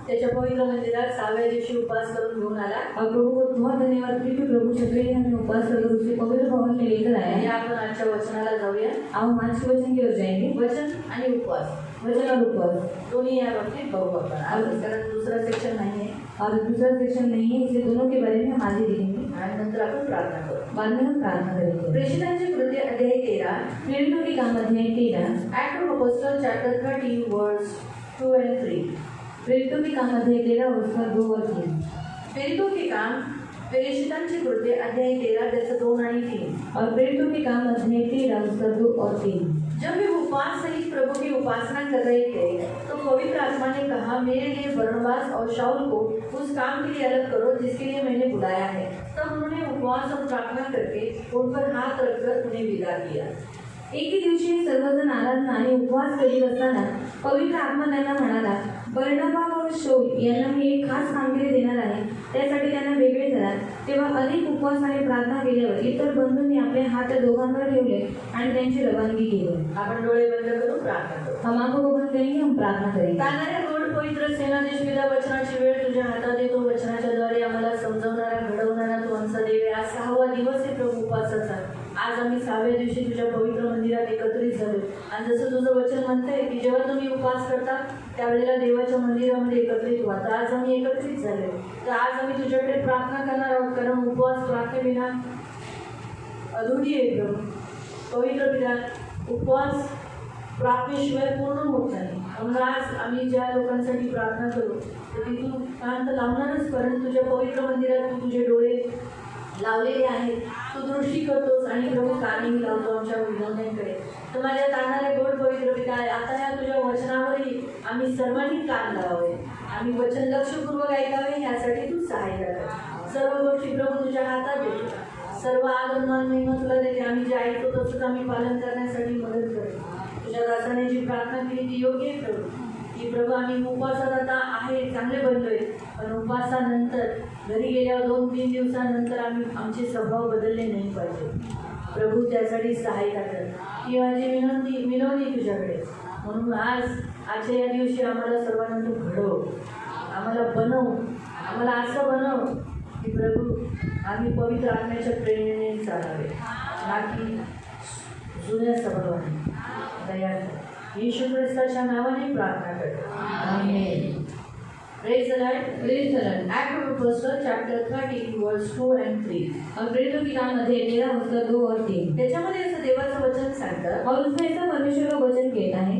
त्याच्या पवित्र मंदिरात 6व्या दिवशी उपवास करून घेऊन आला। और प्रभु को बहुत धन्यवाद कि प्रभु छत्री ने हमें उपवास करके उसे पवित्र भवन में लेकर आया है। या आपण आजच्या वचनाला जाऊया। आओ हम आज के वचन की ओर जाएंगे। वचन आणि उपवास, वचन और उपवास दोन्ही या बाबतीत बघू आपण आज, कारण दुसरा सेक्शन नाही आहे और दूसरा सेक्शन नहीं है, इसलिए दोनों के बारे में हम आगे देखेंगे। आणि नंतर आपण प्रार्थना करू। बाद में हम प्रार्थना करेंगे। प्रेषितांची कृती अध्याय 13, प्रेरितों के काम अध्याय 13, Act of Apostles chapter 13 verse 2 and 3। प्रेरितों के काम अध्याय 13 उसका 2 और 3। प्रेरितों के काम, प्रेषितांची कृती अध्याय 13 त्याचं 2 आणि 3। और प्रेरितों के काम अध्याय 13 उसका 2 और 3। जब वे उपवास सहित प्रभु की उपासना कर रहे थे तो पवित्र आत्मा ने कहा, मेरे लिए बरनबास और शाऊल को उस काम के लिए अलग करो जिसके लिए मैंने बुलाया है। तब उन्होंने उपवास और प्रार्थना करके उन पर हाथ रखकर उन्हें विदा किया। एके दिवशी सर्वजण आराधना आणि उपवास करीत असताना पवित्र आत्मा त्यांना म्हणाला, बर्नबा व शाऊल यांना मी एक खास कामगिरी देणार आहे, त्यासाठी त्यांना वेगळे करा। तेव्हा अनेक उपवास आणि प्रार्थना केल्यावर इतर बंधूंनी आपले हात त्या दोघांवर ठेवले आणि त्यांची रवानगी केली। आपण डोळे बंद करून प्रार्थना करू। हम आंखों को बंद करेंगे, हम प्रार्थना करेंगे। तारणाऱ्या गोड पवित्र सेनाधीश पिता, वचनाची वेळ तुझ्या हातात देतो। वचनाच्या द्वारे आम्हाला समजवणारा, घडवणारा तू आमचा देव आहे। आज 6वा दिवस आहे प्रभू उपवासाचा। आज आम्ही 6व्या दिवशी तुझ्या पवित्र मंदिरात एकत्रित झालो आणि जसं तुझं वचन म्हणतंय की जेव्हा तुम्ही उपवास करता त्यावेळेला देवाच्या मंदिरामध्ये एकत्रित व्हा। तर आज आम्ही एकत्रित झालो, तर आज आम्ही तुझ्याकडे प्रार्थना करणार आहोत, कारण उपवास प्रार्थनेविना अधुरी आहे प्रभू। पवित्र पिता, उपवास प्रार्थनेशिवाय पूर्ण होत नाही। म्हणून आज आम्ही ज्या लोकांसाठी प्रार्थना करू तर ती तू कांत लावणारच, कारण तुझ्या पवित्र मंदिरात तू तुझे डोळे लावलेले आहेत, तू दृष्टी करतोस आणि प्रभू कानही लावतो आमच्या विनवण्यांकडे। तर माझ्या तारणाऱ्या गोड पवित्र पिता, आता या तुझ्या वचनावरही आम्ही सर्वांनी कान लावावे, आम्ही वचन लक्षपूर्वक ऐकावे, यासाठी तू सहाय्य कर। सर्व गोष्टी प्रभू तुझ्या हातात देतो, सर्व आदरमान महिमा तुला देते। आम्ही जे ऐकतो तसंच आम्ही पालन करण्यासाठी मदत करेल। तुझ्या दासाने जी प्रार्थना केली ती योग्य आहे प्रभू, की प्रभू आम्ही उपवासात आता आहे, चांगले बनलोय, पण उपवासानंतर घरी गेल्यावर 2-3 दिवसानंतर आमचे स्वभाव बदलले नाही पाहिजे प्रभू, त्यासाठी सहायता कर। ही माझी विनवणी तुझ्याकडे। म्हणून आजच्या या दिवशी आम्हाला सर्वांना तू घडव, आम्हाला बनव, आम्हाला असं बनव की प्रभू आम्ही पवित्र आत्म्याच्या प्रेरणेने चालावे, ना की जुन्या स्वभावाने। दया कर, येशू ख्रिस्ताच्या नावाने प्रार्थना करतो, आमेन। Praise the Lord. Praise the Lord. Act of Apostles chapter 13 verse 2 and 3। और प्रेरितों के काम अध्याय 13 उसका 2 और 3। त्याच्यामध्ये असं देवाचं वचन सांगतं, और उसमें ऐसा परमेश्वर का वचन कहता है,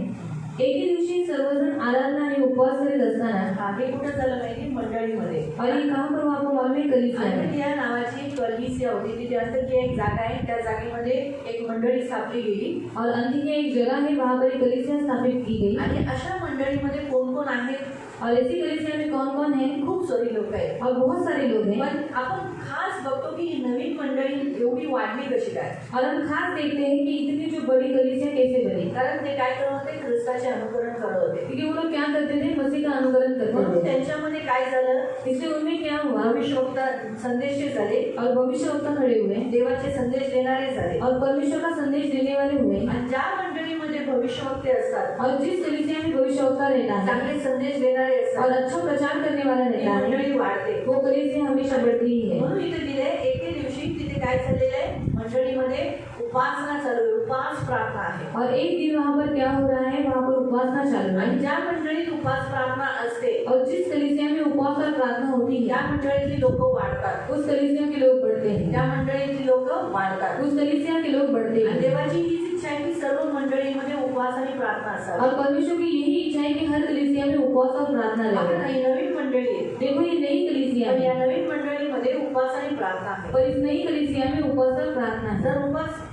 एके दिवशी सर्वजण आराधना आणि उपवास करीत असताना, हे कुठं झालं माहिती, मंडळीमध्ये। और ये काम करो आपको मालूम है कलीसिया में। अंत्यकिया नावाची कलीसिया होती, तिथे अंत्यकिया एक जागा आहे, त्या जागेमध्ये एक मंडळी स्थापली गेली और अंतिम एक जगह है, वहाँ पर एक कलीसिया स्थापित की गई। आणि अशा मंडळीमध्ये कोण कोण आहेत, और ऐसी कलीसिया में कौन कौन है? खूप सारी लोक आहेत, और बहुत सारे लोग हैं। पण आपण खास बघतो की ही नवीन मंडळी एवढी वाढली कशी काय। और हम खास देखते हैं कि इतनी जो बड़ी कलीसिया कैसे बनी, कारण ते काय करत होते, ख्रिस्ताचे अनुकरण करत होते। क्योंकि वो लोग क्या करते थे, मसीह का अनुकरण करते म्हणून थे। त्यांच्यामध्ये काय झालं, इसलिए उनमें क्या हुआ, भविष्यवक्ता संदेश झाले और भविष्यवक्ता खड़े हुए देवाचे संदेश देणारे झाले। और परमेश्वर का संदेश देने वाले हुए। आणि ज्या मंडळीमध्ये भविष्यवक्ते असतात, और जिस कलीसिया में भविष्यवक्ता रहता है चांगले संदेश देणारे और असतात, अच्छा प्रचार करने वाला ती रहता है, मंडळी वाढते। वो कलीसिया हमेशा बढ़ती ही है। म्हणून इथे दिले एके दिवशी तिथे काय चाललेलं आहे, मंडळीमध्ये उपासना चालू आहे, उपवास प्रार्थना आहे। और एक दिन वहाँ पर क्या हो रहा है, वहाँ पर उपासना चालू है। आणि ज्या मंडळीत उपास प्रार्थना असते और जिस कलीसिया में उपवास और प्रार्थना होती है, त्या मंडळीतली लोक वाढतात, उस कलीसिया के लोग बढ़ते हैं, त्या मंडळीतली लोक वाढतात। उस कलीसिया के लोग बढ़ते आणि हैं। देवाची हीच इच्छा आहे की सर्व मंडळीमध्ये उपवास आणि प्रार्थना असावी। और परमेश्वर की यही इच्छा है कि हर कलीसिया में उपवास और प्रार्थना आपण रहे। ही नवीन मंडळी आहे, देखो ये नई कलीसिया पण या है, नवीन मंडळीमध्ये उपवास आणि प्रार्थना आहे। पर इस नई कलीसिया में उपवास और प्रार्थना है। जर उपवास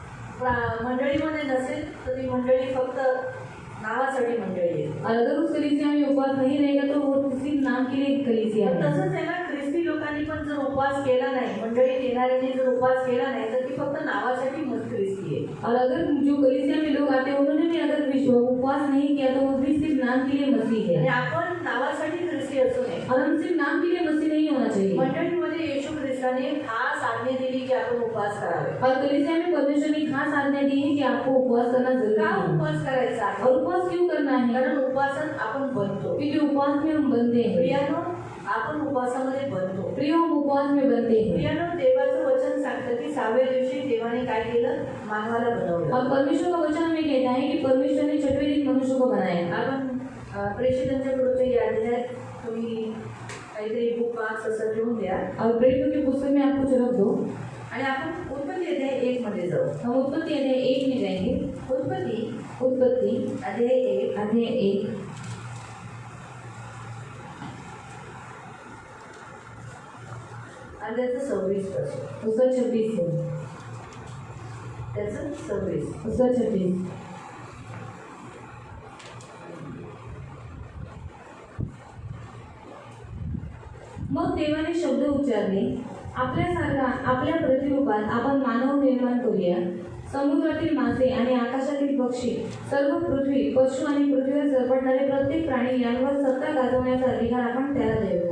मंडळीमध्ये नसेल तर ती मंडळी फक्त नावासाठी मंडळी आहे। और अगर उस कलीसिया में उपवास नहीं रहेगा तो वो किसी नाम के लिए कलीसिया है। तसंच आहे ना, ख्रिस्ती लोकांनी पण जर उपवास केला नाही, मंडळीत येणाऱ्यांनी जर उपवास केला नाही, तर ती फक्त नावासाठी ख्रिस्ती किए। और अगर जो कलीसिया में लोग आते हैं उन्होंने भी अगर उपवास नहीं किया तो वो भी सिर्फ नाम के लिए मसीह आणि है। आपण नावासाठी ख्रिस्ती असू नये। और हम सिर्फ नाम के लिए मसीह नहीं होना चाहिए। मंडळीमध्ये येशू ख्रिस्ताने खास आज्ञा दिली की आपण उपवास करावे। और कलीसिया में परमेश्वर ने खास आज्ञा दी है कि आपको उपवास करना जरूरी का है। उपवास करायचा आहे? और उपवास क्यों करना है? कारण उपवासात आपण बनतो। क्योंकि उपवास में हम बनते हैं। प्रियानो, आपण उपवासामध्ये बनतो। प्रियो, हम उपवास में बनते हैं। प्रियानो, देवाचं वचन सांगतं की 6व्या दिवशी देवाने काय केलं? मानवाला बनवलं। और परमेश्वर का वचन हमें कहता है कि परमेश्वर ने 6वें दिन मनुष्य को बनाया। आपण प्रेषितांच्या पुढचे याद आहे, तुम्ही काहीतरी बुक मार्क्स असं लिहून द्या और प्रेरितों की पुस्तक में आप कुछ रख दो। आणि आपण उत्पत्ती अध्याय 1 मध्ये जाऊ। हम उत्पत्ति अध्याय 1 में जाएंगे। उत्पत्ति अध्याय 1 आणि त्याचं 26 पासून उसका 26 है। त्याचं 26 उसका 26। मग देवाने शब्द उच्चारले, आपल्यासारखा आपल्या प्रतिरूपात आपण मानव निर्माण करूया, समुद्रातील मासे आणि आकाशातील पक्षी, सर्व पृथ्वी, पशु आणि पृथ्वीवर सरपटणारे प्रत्येक प्राणी यांवर सत्ता गाजवण्याचा अधिकार आपण त्याला देऊ।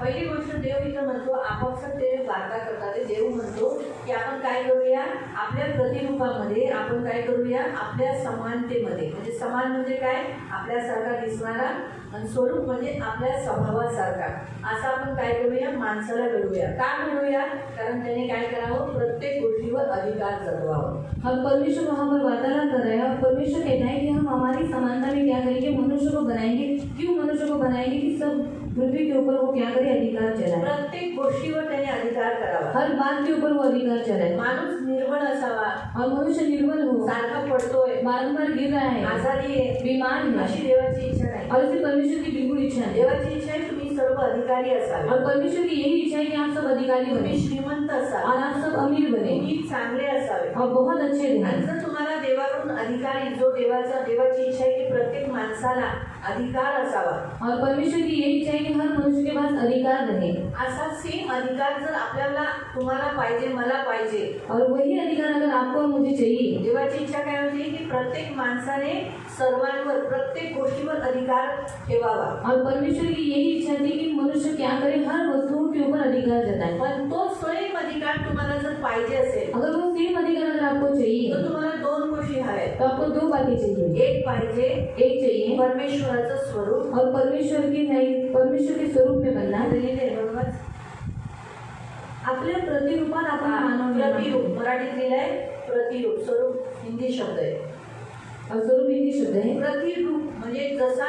पहिली गोष्ट, देव इथं म्हणतो आपापसात ते वार्ता करतात। देव म्हणतो की आपण काय करूया? आपल्या प्रतिरूपामध्ये आपण काय करूया? आपल्या समानतेमध्ये, म्हणजे समान म्हणजे काय? आपल्यासारखा दिसणारा, आणि स्वरूप म्हणजे आपल्या स्वभावासारखा, असं आपण काय करूया? माणसाला घडवूया। का घडवूया? कारण त्याने काय करावं? प्रत्येक गोष्टीवर अधिकार जगवावा। और परमेश्वर वहाँ पर वार्तालाप कर रहे हैं और परमेश्वर कहता है कि हम हमारी समानता में क्या करेंगे? मनुष्य को बनाएंगे। क्यों मनुष्य को बनाएंगे? कि सब पृथ्वी के ऊपर वो क्या करे? अधिकार चलाए। प्रत्येक गोष्टीवर त्याने अधिकार करावा। हर बात के ऊपर वो अधिकार चलाए। माणूस निर्बळ असावा, और मनुष्य निर्बल हो, सारखा पडतोय, बारंबार गिर रहा है, आजारी आहे, बीमार है, अशी देवाची इच्छा नाही। और इसे परमेश्वर की बिल्कुल इच्छा नहीं। देवाची इच्छा आहे तुम्ही सर्व अधिकारी असावे, और परमेश्वर की यही इच्छा है कि आप सब अधिकारी तुम्ही बने श्रीमंत और असावे, आप सब अमीर बने तुम्ही चांगले असावे। और बहुत अच्छे आणि बने। जर तुम्हाला देवाकडून अधिकारी, जो देवाची इच्छा आहे की प्रत्येक माणसाला अधिकार असावा, और परमेश्वर की यही इच्छा है कि हर मनुष्य के पास अधिकार रहे। असा सेम अधिकार जर आपल्याला, तुम्हाला पाहिजे, मला पाहिजे, और वही अधिकार अगर आपको और मुझे चाहिए, देवाची इच्छा काय होती की प्रत्येक माणसाने सर्वांवर, प्रत्येक गोष्टीवर अधिकार ठेवावा। और परमेश्वर की यही इच्छा थी कि मनुष्य क्या करे? हर वस्तुओं के ऊपर अधिकार जताए। पण तो सेम अधिकार तुम्हाला जर पाहिजे असेल अगर वो सेम अधिकार अगर आपको चाहिए तर तुम्हाला 2 गोष्टी हव्या आहेत। तो आपको 2 बातें चाहिए। एक पाहिजे एक चाहिए परमेश्वराचं स्वरूप, और परमेश्वर के स्वरूप में बनना। बरोबर, आपल्या प्रतिरूपात आपण मानव प्रतिरूप, मराठीत लिहिलंय प्रतिरूप, स्वरूप हिंदी शब्द आहे। और स्वरूप हिंदी शब्द है। प्रतिरूप म्हणजे जसा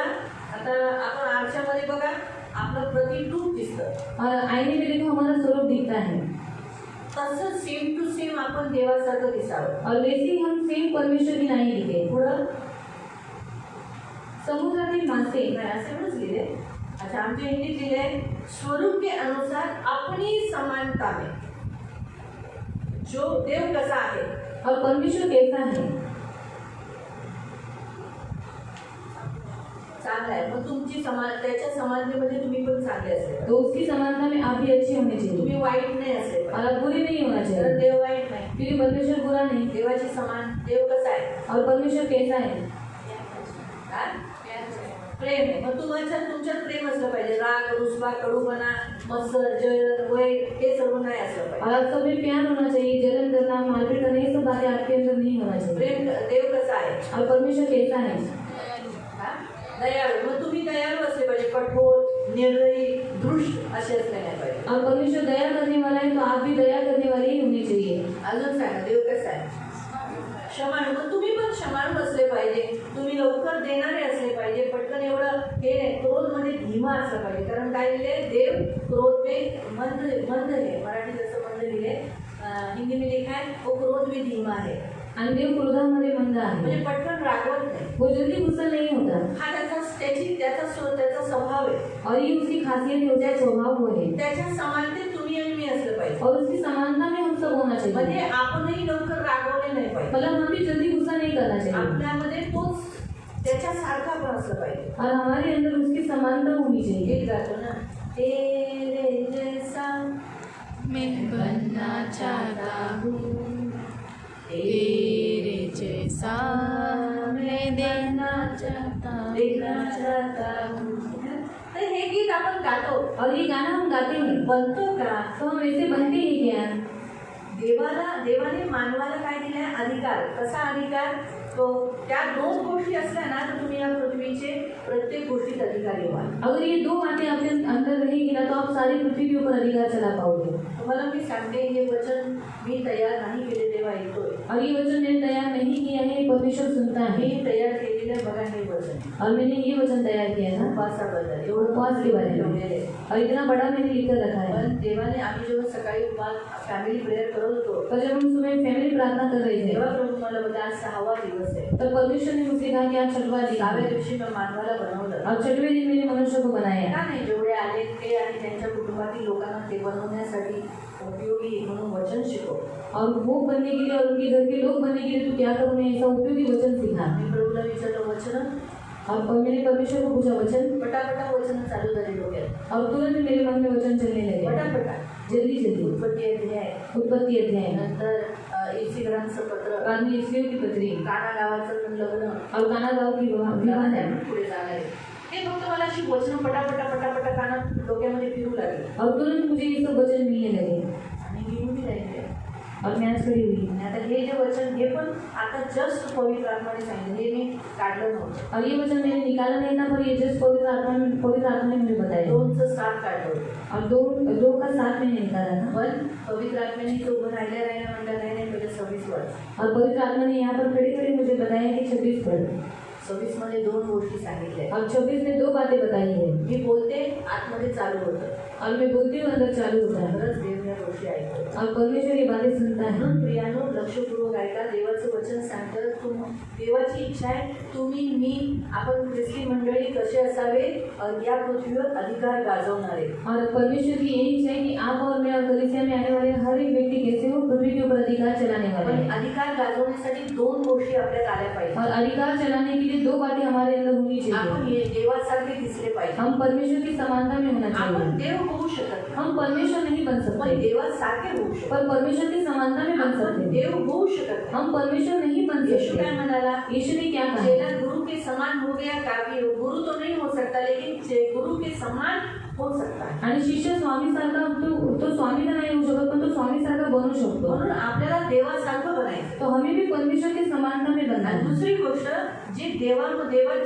आता आपण आरशामध्ये बघा, आपलं प्रतिरूप दिसतं, और आईने में देखो हमारा स्वरूप दिखता है, तसं सेम टू सेम आपण देवासारखं दिसावं। और वैसे ही हम सेम परमेश्वर की नाही दिखे। पुढं समुद्रातील मासे, नाही असे म्हणून लिहिले। अच्छा, आमच्या हिंदीत लिहिले स्वरूप के अनुसार अपनी समानता में, जो देव कसा आहे और परमेश्वर कैसा है? चांगला आहे, मग तुमची त्याच्या समानतेमध्ये तुम्ही पण चांगले असले, तो उसकी समानता में आप भी अच्छे होने चाहिए तुम्ही वाईट नाही असले पाहिजे। और आप बुरे नहीं होना तर चाहिए, देव वाईट नाही, क्योंकि परमेश्वर बुरा नहीं। देवाची समान, देव कसा आहे? और परमेश्वर कैसा है? हा? प्रेम आहे। मग तुमच्यात प्रेम असलं पाहिजे। राग, रुसवा, कडूपणा, मत्सर, जळ, वैर हे सर्व नाही असलं पाहिजे। और आप सब में प्यार होना चाहिए, जलन करना, मारपीट करना, ये सब बातें आपके अंदर नहीं होना चाहिए। प्रेम, देव कसा आहे? और परमेश्वर कैसा है? हा? दयाळू, मग तुम्ही दयाळू असले पाहिजे, कठोर, निर्दयी, दृष्ट असे असले नाही पाहिजे। और परमेश्वर दया करने वाला है तो आप भी दया करने वाले ही होने चाहिए। अजून सांगा, देव कसा आहे? क्षमाळू, मग तुम्ही पण क्षमाळू असले पाहिजे, तुम्ही लवकर देणारे असले पाहिजे, पटकन एवढं हे नाही, क्रोध मध्ये धीमा असलं पाहिजे। कारण काय लिहिले? देव क्रोध में मंद है, मराठी जसं मंद लिहिले, हिंदी में लिखा है वो क्रोध में धीमा है, आणि देव क्रोधामध्ये मंद आहे, म्हणजे पटकन रागवत नाही। वो जल्दी गुस्सा नहीं होता। हा त्याचा स्वभाव आहे, और ये उसकी खासियत है, उसका स्वभाव वो है। त्याच्या समानतेत तुम्ही आणि मी असलं पाहिजे। और उसकी समानता में हम सब होना चाहिए, म्हणजे आपणही लवकर रागवले नाही पाहिजे, मतलब हम भी जल्दी गुस्सा नहीं करना चाहिए, आपल्यामध्ये तोच त्याच्यासारखा पण असलं पाहिजे। और हमारे अंदर उसकी समानता होनी चाहिए। एक गातो ना, तेरे जैसा मैं बनना चाहता हूँ, तेरे तुझे सामने देखना चाहता हूँ। तर हे गीत आपण गातो, और ये गाना हम गाते हैं, बनतो का? तो हम ऐसे बनते हैं क्या? देवाने मानवाला काय दिलाय? अधिकार. कसा अधिकार? तो त्या दोन गोष्टी असल्या ना तर तुम्ही या पृथ्वीचे प्रत्येक गोष्टीत अधिकारी व्हाल. अगर ये दो बातें आपके अंदर रहेगी ना तो आप सारी पृथ्वी के ऊपर अधिकार चला पाओगे. तुम्हाला मी सांगते, हे वचन मी तयार नाही केले तेव्हा ऐकतोय. और ये वचन मैंने तैयार नहीं किया है, परमेश्वर सुनता मी है. तयार केलेलं बघा हे वचन. और मैंने ये वचन तैयार किया था उपवासाबद्दल उपवास के बारे में, और इतना बड़ा मैंने लिखकर रखा है. पण देवाने आम्ही जेव्हा सकाळी उपवास फॅमिली प्रेयर करत होतो पर जब हम सुबह फैमिली प्रार्थना कर रहे थे तेव्हा प्रभू मला बोलला, आज 6वा दिवस आहे. तो परमेश्वर ने मुझसे कहा कि आज 6वां दिन 6व्या है. दिवशी मी मानवाला बनवलं. और 6वें दिन मैंने मनुष्य को बनाया. का नाही? जेवढे आले ते आणि त्यांच्या कुटुंबातील लोकांना ते बनवण्यासाठी उपयोगी म्हणून वचन शिकव. और वो बनने के लिए और उनके घर के लोग बनने के लिए तू क्या करूँ, मैं ऐसा उपयोगी वचन सीखा. मी प्रभूला विचारलं वचन, और मैंने परमेश्वर को पूछा वचन, पटापटा वचन चालू झाली डोक्यात. और तुरंत मेरे मन में वचन चलने लगे. पटापटा. जल्दी जल्दी. उत्पत्ती अध्याय, उत्पत्ति अध्याय, नंतर इसिग्रांचं पत्र, बाद में इस्राएल की पत्री, काना गावाचं लग्न, और काना गाँव की विवाह है. पुढे जाणार आहे. हे फक्त मला अशी वचन पटापटा कानात डोक्यामध्ये फिरू लागली और तुरंत मुझे ये सब वचन मिलने लगे. आणि घेऊन मी राहिले. और मैं आज खड़ी हुई. आणि आता हे जे वचन, हे पण आता जस्ट पवित्र आत्माने सांगितलं, हे मी काढलं नव्हतं. और ये वचन मैंने निकाला नहीं था, पर ये जस्ट पवित्र आत्मा ने मुझे बताया. 2:7 काढलं होतं. और दो का 7 मैंने निकाला था. पण पवित्र आत्म्याने तो उभं राहिल्या म्हणलं नाही पहिले 26 वाच. और पवित्र आत्मा ने यहाँ पर खड़े खड़े मुझे बताया कि 26 पढ़. 26 मध्ये 2 गोष्टी सांगितल्या. और 26 में 2 बातें बताई है. मी बोलते, आतमध्ये चालू होतं. और मैं बोलती हूँ, अंदर चालू होता है. खरंच देव या गोष्टी ऐकतो. और परमेश्वर ये बातें सुनता है. म्हणून प्रियानो, लक्षपूर्वक ऐका. देवाचं वचन सांगतं, देवाची इच्छा आहे तुम्ही, मी, आपण ख्रिस्ती मंडळी कसे असावे, या पृथ्वीवर अधिकार गाजवणारे. और परमेश्वर की यही इच्छा है कि आप और मैं और कलीसिया में आने वाले हर एक व्यक्ति कैसे हो, पृथ्वी के ऊपर अधिकार चलाने वाले पण हैं. अधिकार गाजवण्यासाठी 2 गोष्टी आपल्यात आल्या पाहिजे. और अधिकार चलाने के लिए 2 बातें हमारे अंदर होनी आपण चाहिए. हे देवासारखे दिसले पाहिजे. हम परमेश्वर की समानता में होना आपण चाहिए. देव होऊ शकत नाही, हम परमेश्वर नहीं बन पण सकते, देवासारखे होऊ शकतो. पर परमेश्वर की समानता में बन आपण सकते हैं. देव होऊ शकत नाही. हम परमेश्वर नहीं बन यीशु काय सकते. म्हणाला? यीशु ने क्या कहा? चेला गुरु के समान हो गया काफी हो. गुरु तो नहीं हो सकता, लेकिन गुरु के समान हो सकता है. आणि शिष्य स्वामी सारखा तो स्वामी तर नाही होऊ शकत, पण तो स्वामी सारखा बनू शकतो. म्हणून आपल्याला देवासारखं बनायचं. तो हमें भी परमेश्वर की समानता में बनना आणि है. दुसरी गोष्ट, जे देवात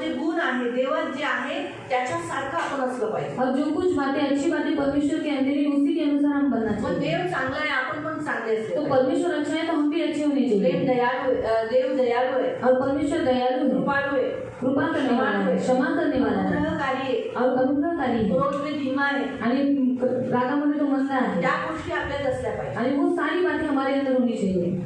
जे गुण आहे, देवात जे आहे त्याच्यासारखं आपण असलं पाहिजे. और जो कुछ बातें अच्छी बातें परमेश्वर के अंदर है उसी के अनुसार हम बनना मग चाहिए. देव चांगला आहे, आपण पण चांगले असले तो पाहिजे. परमेश्वर अच्छा है तो हम भी अच्छे होने प्रेम चाहिए. दयाळू आहे, देव दयाळू आहे, और परमेश्वर दयालु है, कृपाळू आहे, कृपा करने वाला है, क्षमा करने वाला है, अनुग्रहकारी आहे, और अनुग्रहकारी है, क्रोध में धीमा आहे. आणि रागामध्ये तो मंद आहे. त्या गोष्टी आपल्यात असल्या पाहिजे. आणि वो सारी बातें हमारे अंदर होनी चाहिए.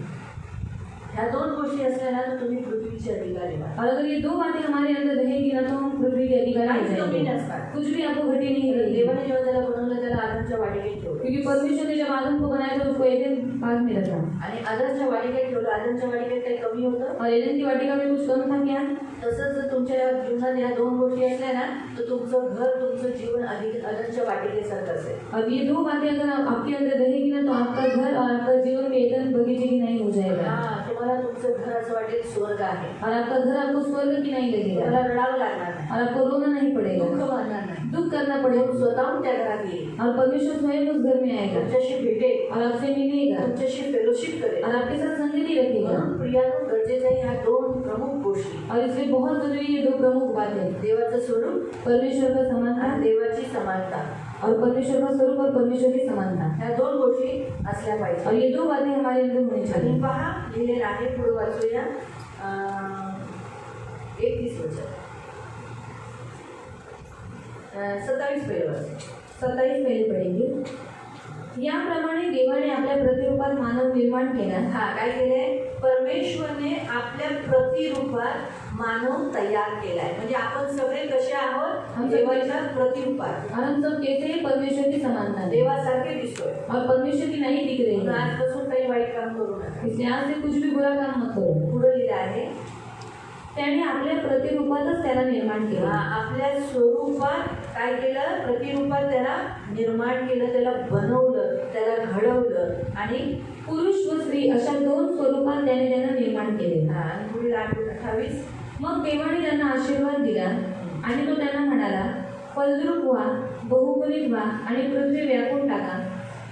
ह्या 2 गोष्टी असल्या ना तर तुम्ही पृथ्वीचे अधिकारी व्हाल. और अगर ये 2 बातें हमारे अंदर रहेगी ना तो हम पृथ्वी के अधिकारी हो काहीच कमी जाएंगे. नसणार. कुछ भी आपको घटी नहीं रहेगी. देवाने जेव्हा त्याला बनवलं त्याला आदमच्या वाटिकेत ठेवलं क्योंकि परमेश्वर ने जब आदम को बनाया तो उसको एदन बाग में रखा. आणि आदमच्या वाटिकेत ठेवलं. आदमच्या वाटिकेत काही कमी होतं? और एदन की वाटिका में कुछ कम था क्या? तसंच जर तुमच्या जीवनात या 2 गोष्टी असल्या ना तर तुमचं घर, तुमचं जीवन अधिक आदमच्या वाटिकेसारखं असेल. अब ये 2 बातें अगर आपके अंदर रहेगी ना तो आपका घर और आपका जीवन में एदन बगीचे की नहीं हो जाएगा. हा, तुम्हाला तुमचं घर असं वाटेल स्वर्ग आहे. और आपका घर आपको स्वर्ग की नहीं लगेगा. तुम्हाला रडावं लागणार नाही, और आपको रोना नहीं पड़ेगा, दुःख वाढणार नाही. दुख करना देव पड़ेगा. स्वतःहून त्या घरात येईल, और परमेश्वर स्वयं उस घर में आएगा तुमच्याशी भेटेल, और आपसे मिलेगा तुमच्याशी फेलोशिप करेल. और आपके साथ संगति रखेगा. म्हणून प्रियानो, गरजेचं आहे ह्या 2 प्रमुख गोष्टी. और इसलिए बहुत जरूरी ये 2 प्रमुख बातें, देवाचं स्वरूप परमेश्वर का समानता आणि देवाची समानता. और परमेश्वर का स्वरूप और परमेश्वर की समानता. ह्या 2 गोष्टी असल्या और पाहिजे. ये 2 बातें हमारे अंदर होनी आणि चाहिए. पहा, लिहिलेलं आहे, पुढे वाचूया. 31 वचन, 27 पहिलं वचन. 27 पहिले पडेंगे. याप्रमाणे देवाने आपल्या प्रतिरूपात मानव निर्माण केला. हा, काय केलंय? परमेश्वरने आपल्या प्रतिरूपात मानव तयार केलाय. म्हणजे आपण सगळे कसे आहोत? देवाच्या प्रतिरूपात. और हम सब कैसे हैं? परमेश्वर की समानता में. देवासारखे दिसतोय. और परमेश्वर की नहीं दिख रही म्हणून है. आजपासून काही वाईट काम करू नका. इसलिए आज से कुछ भी बुरा काम मत करो. पुढे लिहिलं आहे, त्याने आपल्या प्रतिरूपातच त्याला निर्माण केले. आपल्या स्वरूपात काय केलं? प्रतिरूपात त्याला निर्माण केलं, त्याला बनवलं, त्याला घडवलं आणि पुरुष व स्त्री अशा दोन स्वरूपात त्याने त्यांना निर्माण केले. आणि पुढील 28. मग देवाने त्यांना आशीर्वाद दिला आणि तो त्यांना म्हणाला, फलद्रूप व्हा, बहुगुणित व्हा आणि पृथ्वी व्यापून टाका.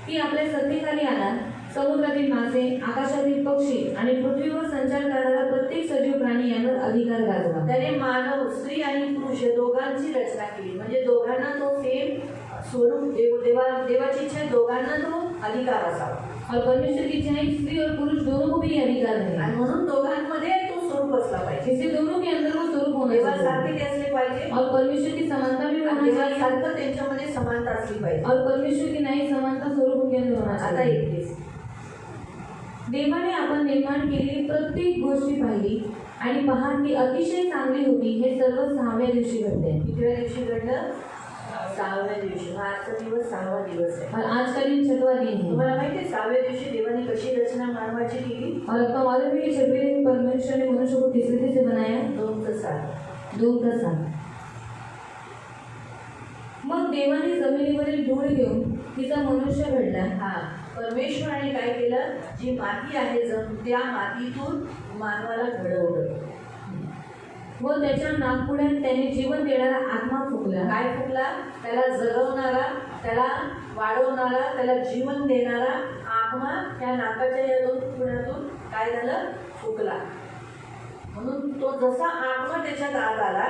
ती आपल्या सत्तेखाली आणा. समुद्रातील मासे, आकाशातील पक्षी आणि पृथ्वीवर संचार करणारा प्रत्येक सजीव प्राणी यांवर अधिकार गाजवा. त्याने मानव, स्त्री आणि पुरुष या दोघांची रचना केली. म्हणजे दोघांना तो सेम स्वरूप, देवाची इच्छा दोघांना तो अधिकार असावा. और परमेश्वर की इच्छा है कि स्त्री और पुरुष दोनों को भी अधिकार आणि है. म्हणून दोघांमध्ये तो स्वरूप असला पाहिजे. इससे दोनों के अंदर वो स्वरूप होना देवासारखे चाहिए ते असले पाहिजे और परमेश्वर की समानता भी आणि होना चाहिए देवासारखं त्यांच्यामध्ये समानता असली पाहिजे. और परमेश्वर की नाही समानता स्वरूप उनके अंदर होना आता चाहिए. 31. देवाने आपण निर्माण केलेली प्रत्येक गोष्टी पाहिली आणि पहा ती अतिशय चांगली होती. हे सर्व 6व्या दिवशी घडले. कितव्या दिवशी घडलं? 6व्या दिवशी. हा आजचा दिवस 6वा दिवस आहे. और आज का दिन 6वां दिन है. तुम्हाला माहिती आहे 6व्या दिवशी देवाने कशी रचना मानवाची केली? और आपका मालूम है कि 6वें दिन परमेश्वर ने मनुष्य को किस रीति से बनाया? 2:7. मग देवाने जमिनीवरील धूळ घेऊन तिचा मनुष्य घडला. परमेश्वराने काय केलं? जी माती आहे त्या मातीतून मानवाला घडवलं व त्याच्या नाकपुड्यात त्याने जीवन देणारा आत्मा फुकला. काय फुकला? त्याला जगवणारा, त्याला वाढवणारा, त्याला जीवन देणारा आत्मा त्या नाकाच्या या 2 पुण्यातून काय झालं? फुकला. म्हणून तो जसा आत्मा त्याच्यात आत आला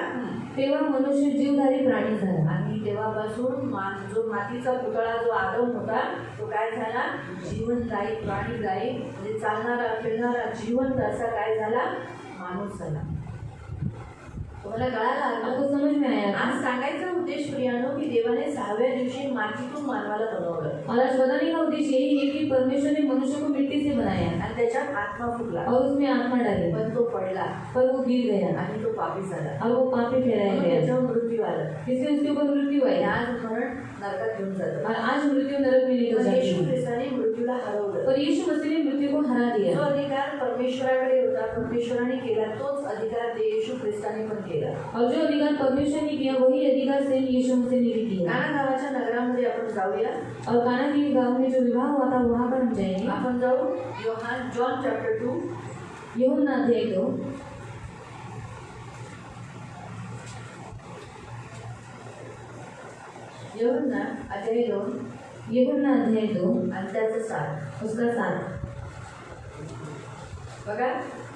तेव्हा मनुष्य जीवधारी प्राणी झाला. आणि तेव्हापासून जो मातीचा पुतळा जो आदम होता तो काय झाला? जीवनदायी, प्राणीदायी, म्हणजे चालणारा, फिरणारा, जिवंत असा काय झाला? माणूस झाला. तुम्हाला कळालं? आपको समझ में आया? आज सांगायचा उद्देश प्रियानो की देवाने 6व्या दिवशी मातीतून मानवाला बनवलं और आज बताने का उद्देश्य यही है कि परमेश्वर ने मनुष्य को मिट्टी से बनाया आणि त्याच्यात आत्मा फुकला, और उसमें आत्मा डाली, पण तो पडला पर वो गिर गया आणि तो पापी झाला और वो पापी ठहराया म्हणून गया, त्याच्यावर मृत्यू आला. इसलिए उसके ऊपर मृत्यू आई. आज मरण नरकात घेऊन जातं. और आज मृत्यू नरक में लेकर पण येशू जाती है. ख्रिस्ताने मृत्यूला हरवलं. पर यीशु मसीह ने मृत्यू को हरा जो दिया. अधिकार परमेश्वराकडे होता, परमेश्वराने केला, तोच अधिकार येशू ख्रिस्ताने पण केला. और जो अधिकार परमेश्वर ने किया वही अधिकार सेम यीशु मसीह ने भी किया. काना गावाच्या नगरामध्ये आपण जाऊया. और काना के गांव में जो विवाह हुआ था वहाँ पर हम जाएंगे. आपण जाऊ जॉन चॅप्टर 2. यूहन्ना अध्याय 2. यूहन्ना अध्याय 2 यूहन्ना अध्याय 2 आणि त्याचं 7. उसका 7. बघा,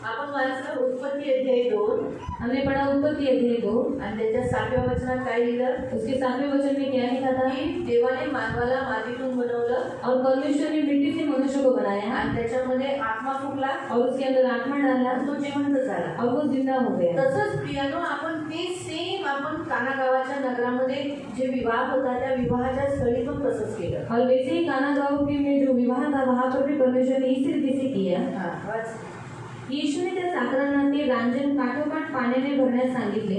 आपण वाचलं उत्पत्ती अध्याय 2 हमने पढ़ा उत्पत्ति अध्याय 2 आणि त्याच्या 7व्या वचनात काय लिहिलं? उसके 7वें वचन में क्या लिखा था? की देवाने मानवाला मातीतून बनवलं और परमेश्वर ने मिट्टी से मनुष्य को बनाया आणि त्याच्यामध्ये आत्मा फुकला और उसके अंदर आत्मा डाला आणि तो जिवंत झाला. और वो जिंदा हो गया. तसंच प्रियानो आपण ते सेम आपण काना गावाच्या नगरामध्ये जे विवाह होता त्या विवाहाच्या स्थळी पण तसंच केलं. और वैसे ही काना गांव के में जो विवाह था वहाँ पर भी परमेश्वर ने इसी रीति से किया. वाच. येशूने त्या चाकरांना ते रांजण काठोकाठ पाण्याने भरण्यास सांगितले.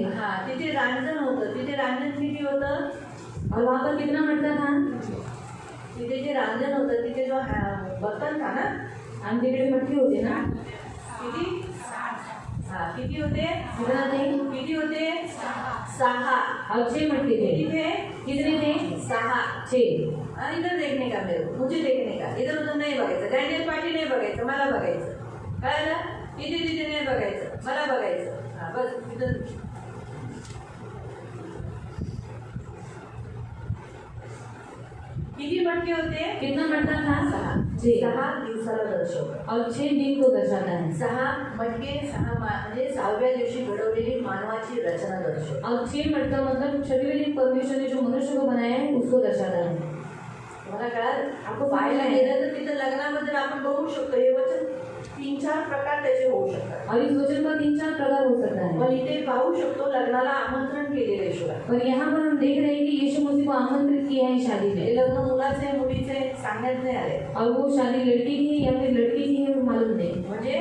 तिथे रांजण होतं. तिथे रांजण किती होतं? और वहाँ पर कितना मटका था? तिथे जे रांजण होतं तिथे जो बर्तन था ना, आणि तिकडे मटके होते ना, किती? किती होते? कितना थे? किती होते? 6. और 6 मटके थे. किती थे? कितने थे? 6. 6. इधर देखने का मेरे को, मुझे देखने का. इधर उधर नाही बघायचं. डॅनियल पाटील नाही बघायचं, मला बघायचं. कळलं? इथे तिथे नाही बघायचं, मला बघायचं. बस इथं. किती मटके होते? कितना मटका था? 6. 6 दिवसाला दर्शवतं. और 6 दिन को दर्शाता है. 6 मटके, 6 म्हणजे 6व्या दिवशी घडवलेली मानवाची रचना दर्शवतं. और 6 मटका मतलब 6वें दिन परमेश्वर ने जो मनुष्य को बनाया है उसको दर्शाता है. तुम्हाला कळाल? आपण पाहायला गेलं तर तिथं लग्नाबद्दल आपण बघू शकतो. हे वचन 3-4 प्रकार त्याचे होऊ शकतात. और इस वचन का 3-4 प्रकार हो सकता है. पण इथे पाहू शकतो लग्नाला आमंत्रण केलेलं येशूला. और यहाँ पर हम देख रहे हैं कि यीशु मसीह को आमंत्रित किया है शादी हे में. लग्न मुलाचे मुलीचे सांगण्यात नाही आले. और वो शादी लड़की की है या फिर लड़की की है वो मालूम नहीं. म्हणजे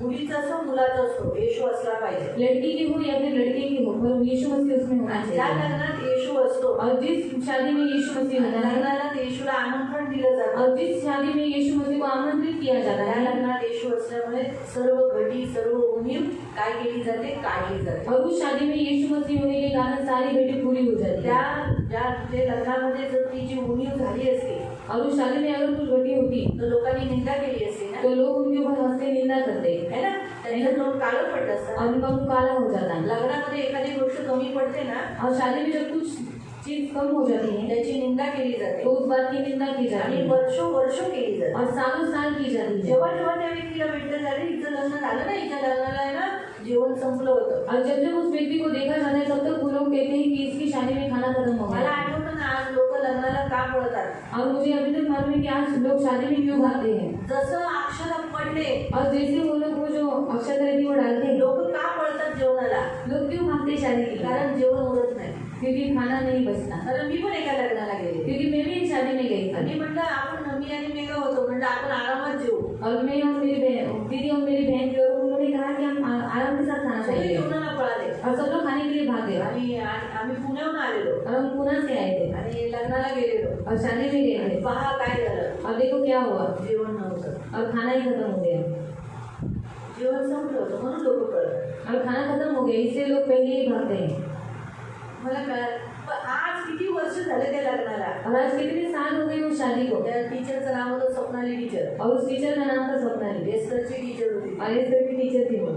मुलीचा असो मुलाचा असो येशू असला पाहिजे. लड़की की हो या फिर लड़के की हो, पर यीशु मसीह उसमें होना आणि ज्या चाहिए। लग्नात येशू असतो और जिस शादी में यीशु मसीह होता है, लग्नाला येशूला आमंत्रण दिलं जातं. और जिस शादी में यीशु मसीह को आमंत्रित किया जाता त्या है, लग्नात येशू असल्यामुळे सर्व घटी सर्व उणीव काय केली जाते, काढली जाते. और उस शादी में यीशु मसीह होने के कारण सारी घटी पूरी हो जाती त्या है। ज्या ते लग्नामध्ये जर ती जी उणीव झाली असती और उस शादी में अगर कुछ घटी होती तर लोकांनी निंदा केली असती ना, तो लोग उनके ऊपर हंसते निंदा करते है ना. त्यांचं तोंड काळं पडलं असतं. और उनका मुंह काला हो जाता है। लग्नामध्ये एखादी गोष्ट कमी पडते ना, और शादी में जब कुछ चीज कम हो जाती है त्याची निंदा केली जाते तो उस बात की निंदा की जाती आणि है वर्ष केली जाते. और सालों साल की जाती है। जेव्हा जेव्हा त्या व्यक्तीला भेटलं झालं हिचं लग्न झालं ना, हिच्या लग्नाला आहे ना जेवण संपलं होतं. और जब जब उस व्यक्ति को देखा जाता है तब तक वो लोग कहते हैं कि इसकी शादी में खाना खत्म हो मला गया। आठवतं ना, आज लोक लग्नाला का पळतात. और मुझे अभी तक मालूम है कि आज लोग शादी में क्यों भागते हैं। जसं अक्षर पडले और जैसे वो लोग वो जो अक्षर रहती वो डालते हैं, लोक का पळतात जेवणाला, लोग क्यों भागते हैं शादी के लिए? कारण जेवण उरत नाही. क्योंकि खाना नहीं बचता। कारण मी पण एका लग्नाला गेले क्योंकि मैं भी एक शादी में गई आणि थी म्हटलं आपण मी आणि मेघा होतो, म्हटलं आपण आरामात जेवू. और मैं और मेरी बहन दीदी और मेरी बहन थी और उन्होंने कहा कि हम आराम के साथ खाना सगळे खाएंगे जेवणाला पळाले और सब लोग खाने के लिए भागे। आणि आम्ही पुण्याहून आलेलो और हम पुणे से आए थे आणि लग्नाला गेलेलो. और शादी में गए आणि थे पहा काय झालं, और देखो क्या हुआ, जेवण नव्हतं. और खाना ही खत्म हो गया। जेवण संपलं होतं म्हणून लोक पळतात. और खाना खत्म हो गया इसलिए लोग पहले ही भागते हैं। मला कळलं. पण आज किती वर्ष झाले त्या लग्नाला. और आज कितने साल हो गए उस शादी को। त्या टीचरचं नाव होतं स्वप्नाली टीचर. और उस टीचर का नाम था स्वप्नाली एस्टरची टीचर होती. और इस तरह की टीचर थी वो।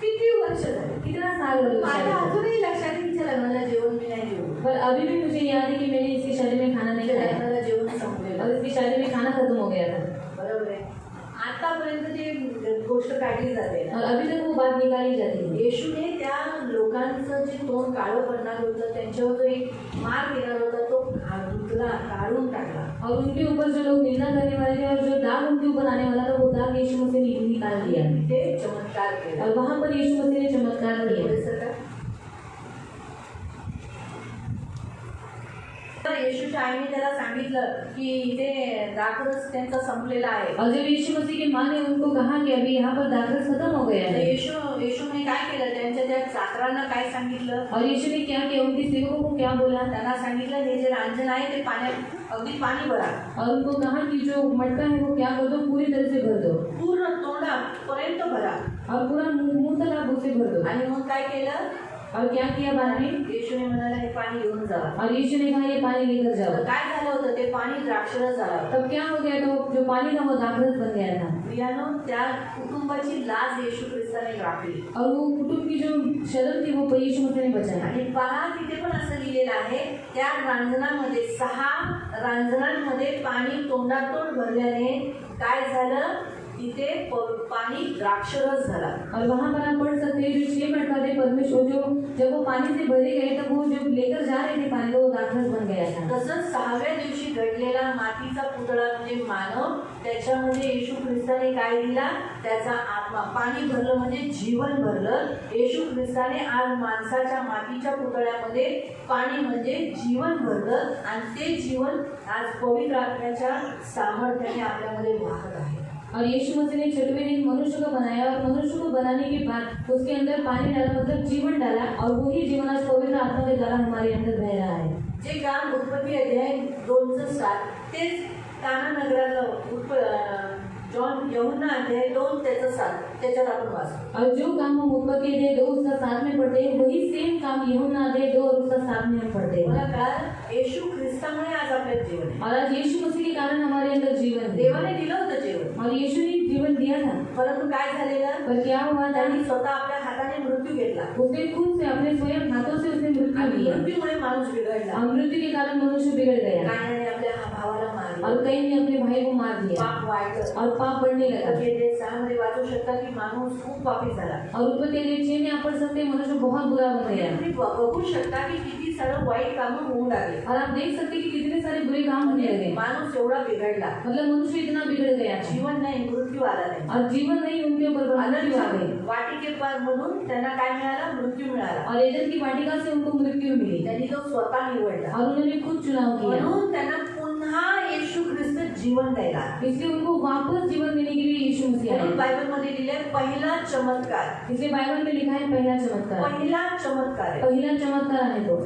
किती वर्ष झाले. कितना साल हो गया उस माझ्या शादी को। अजूनही लक्षात आहे तिच्या लग्नाला जेवण मी नाही जेवू. पर अभी भी मुझे याद है कि मैंने इसकी शादी में खाना नहीं तिच्या खाया लग्नाला जेवण संपलेलं. और इसकी शादी में खाना खत्म हो गया था। बरोबर आहे. आतापर्यंत ती गोष्ट काढली जाते ना. और अभी तक वो बात निकाली जाती है। येशूने त्या लोकांचं जे तोंड काळं पडणार होतं, त्यांच्यावर जो एक मार येणार होता तो धुतला, काढून टाकला. और उनके ऊपर जो लोग निंदा करने वाले थे और जो दाग उनके ऊपर आने वाला था वो दाग यीशु मसीह ने निकाल दिया। ते चमत्कार केला. और वहां पर यीशु मसीह ने चमत्कार किया। पुढे सरका. तर येशूच्या आईने त्याला सांगितलं की इथे दाखरस त्यांचा संपलेला आहे. और जब यीशु मसीह की माँ ने उनको कहा कि अभी यहाँ पर दाखरस खत्म हो गया तर है, येशूने काय केलं, त्यांच्या त्या चाकरांना काय सांगितलं, और यीशु ने क्या किया, उनके सेवकों को क्या बोला, त्यांना सांगितलं हे जे रांजण आहे ते पाण्यात अगदी पाणी भरा. और उनको कहा कि जो मटका है वो क्या कर दो, पूरी तरह से भर दो पूर्ण तोंडापर्यंत भरा. और पूरा मुंह तक आप उसे भर दो। आणि मग काय केलं, और क्या किया बाद में, येशूने म्हणाला हे पाणी घेऊन जा. और यीशु ने कहा ये पानी लेकर जाओ। तर काय झालं होतं, ते पाणी द्राक्षरस झालं होतं. तब क्या हो गया, तो जो पानी था वो दाखरस बन गया था। प्रियानो, त्या कुटुंबाची लाज येशू ख्रिस्ताने राखली. और वो कुटुंब की जो शर्म थी वो यीशु मसीह ने बचाई। आणि पहा तिथे पण असं लिहिलेलं आहे, त्या रांजणामध्ये 6 रांजणांमध्ये पाणी तोंडातोंड भरल्याने काय झालं, तिथे पाणी द्राक्षरस झाला. और वहाँ पर आप पढ़ सकते हैं जो 6 मटका थे परमेश्वर जो जब वो पानी से भरे गए तब वो जो लेकर जा रहे थे पानी वो दाखरस बन गया था। तसंच 6व्या दिवशी घडलेला मातीचा पुतळा म्हणजे मानव, त्याच्यामध्ये येशू ख्रिस्ताने काय दिला, त्याचा आत्मा. पाणी भरलं म्हणजे जीवन भरलं. येशू ख्रिस्ताने आज माणसाच्या मातीच्या पुतळ्यामध्ये पाणी म्हणजे जीवन भरलं आणि ते जीवन आज पवित्र आत्म्याच्या सामर्थ्याने आपल्यामध्ये वाहत आहे. और यीशु मसीह ने 6वें दिन मनुष्य को बनाया और मनुष्य को बनाने के बाद उसके अंदर पानी डाला, मतलब जीवन डाला, और वही जीवन आज पवित्र आत्मा के द्वारा हमारे अंदर बह रहा है। जे काम उत्पत्ती अध्याय 2:7 तेच काना नगरातलं जॉन यूहन्ना अध्याय 2:7 त्याच्यात आपण वाचतो. और जो काम हम उत्पत्ति अध्याय 2 उसका 7 में पढ़ते हैं वही सेम काम यूहन्ना अध्याय 2 और उसका 7 में हम पढ़ते हैं। मला काय, येशू ख्रिस्तामुळे आज आपल्यात जीवन आहे. और आज यीशु मसीह के कारण हमारे अंदर जीवन है। देवाने दिलं होतं जीवन, और यीशु ने जीवन दिया था, परंतु काय झालेलं, पर क्या हुआ, त्यांनी स्वतः आपल्या हाताने मृत्यू घेतला. उसने खुद से अपने स्वयं हाथों से उसने मृत्यू आणि दिया। मृत्यूमुळे माणूस बिघडला. और मृत्यु के कारण मनुष्य बिगड़ गया कायनाने आपल्या भावाला मारलं, और कई ने अपने भाई को मार दिया पाप वाढलं. और पाप बढ़ने लगा। अध्याय 6 मध्ये वाचू शकता की माणूस खूप पापी झाला. और उत्पत्ति अध्याय 6 में आप पढ़ सकते हैं मनुष्य बहुत बुरा बन गया। तुम्ही बघू शकता की किती सारं वाईट कामं होऊ लागले. और आप देख सकते हैं कि कितने सारे बुरे काम होने लगे। माणूस एवढा बिघडला, मतलब मनुष्य इतना बिगड़ गया था। जीवन नाही, मृत्यू आला नाही. और जीवन नहीं, उनके ऊपर मृत्यु आ गई। वाटिकेमधून त्यांना काय मिळाला, मृत्यू मिळाला. और एदन की वाटिका से उनको मृत्यु मिली त्यांनी तो स्वतः निवडला. और उन्होंने खुद चुनाव किया। म्हणून त्यांना पुन्हा पुन्हा येशू ख्रिस्त जीवन द्यायला आला. इसलिए उनको वापस जीवन देने के लिए यीशु मसीह म्हणून आए। बायबल मध्ये लिहिलंय पहिला चमत्कार. इसलिए बाइबल में लिखा है पहला चमत्कार। पहिला चमत्कार आहे. पहिला चमत्कार आहे तो,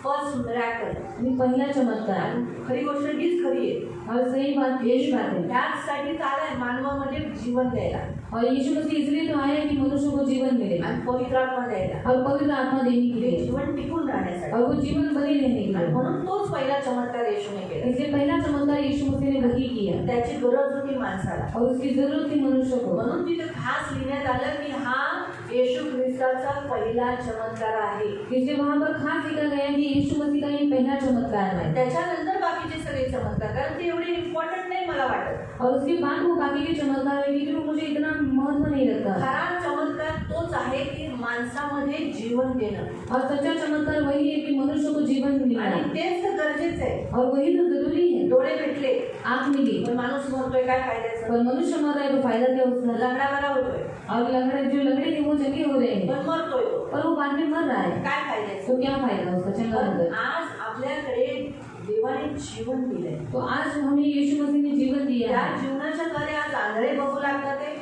फर्स्ट मिरॅकल. आणि पहिला चमत्कार। खरी गोष्ट हीच खरी आहे. और सही बात यही बात है। त्याचसाठी आलाय मानवामध्ये जीवन द्यायला और यीशु मसीह इसलिए तो आया कि मनुष्य को जीवन मिले आणि पवित्र आत्मा द्यायला, और पवित्र आत्मा देने के ते लिए, जीवन टिकून राहण्यासाठी. और वो जीवन बने रहने के लिए। म्हणून तोच पहिला चमत्कार येशूने केला. इसलिए पहला चमत्कार यीशु मसीह ने वही किया, त्याची गरज होती माणसाला. और उसकी जरूरत थी मनुष्य को। म्हणून तिथे खास लिहिण्यात आलं की हा येशू ख्रिस्ताचा पहिला चमत्कार आहे. इसलिए वहाँ पर खास लिखा गया कि यीशु मसीह का ये पहला चमत्कार है। त्याच्यानंतर बाकीचे सगळे चमत्कार, कारण ते एवढे इम्पॉर्टंट नाही मला वाटत. और उसके बाद वो बाकी के चमत्कार है, लेकिन वो मुझे इतना महत्व नहीं लगता। खरा चमत्कार तोच आहे की माणसामध्ये जीवन देणं, और सच्चा चमत्कार वही है कि मनुष्य को जीवन मिला, आणि तेच तर गरजेचं आहे. और वही तो जरूरी है। डोळे भेटले आँख मिली, पण माणूस मरतोय, काय फायद्याचं. पर मनुष्य मर रहा है तो फायदा क्या उसका? लंगडा बरा होतोय और जो लंगड़े थे वो चंगे हो रहे हैं, पण मरतोय तो, पर वो बाद में मर रहा है, काय फायद्याचं. तो क्या फायदा उसका चंगा पण होकर? आज आपल्याकडे देवाने जीवन दिलंय. तो आज हमें यीशु मसीह ने जीवन दिया त्या है। जीवनाच्या द्वारे आज आंधळे बघू लागतात ते,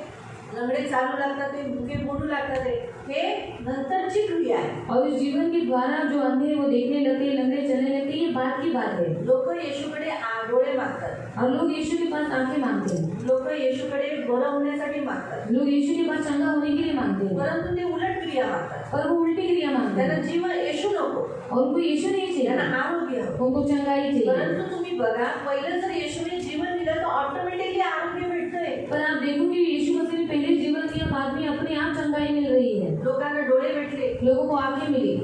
लंगडे चालू लागतात ते, भुके बोलू लागतात ते, हे नंतरची क्रिया आहे. और इस जीवन के द्वारा जो अंधे वो देखने लगते हैं, लंगड़े चलने लगते हैं, ये बात की बात है। लोक येशूकडे डोळे मागतात, और लोग यीशु के पास आंखें मांगते हैं, लोक येशूकडे बरं होण्यासाठी मागतात, लोग यीशु के पास चंगा होने के लिए मांगते हैं, परंतु ते उलट क्रिया मागतात. पर वो उल्टी क्रिया मांगते त्यांना हैं। जीवन येशू नको, और उनको यीशु नहीं त्यांना चाहिए, आरोग्य हवं. उनको चंगाई चाहिए। परंतु तुम्ही बघा, पहिलं जर येशूने जीवन दिलं तर ऑटोमॅटिकली आरोग्य भेटतंय. पर आप देखो कि यीशु मसीह ने पहले जीवन दिया, बाद में अपने आप चंगाई मिल रही है। लोकांना डोळे भेटले, लोगों को आंखें मिली,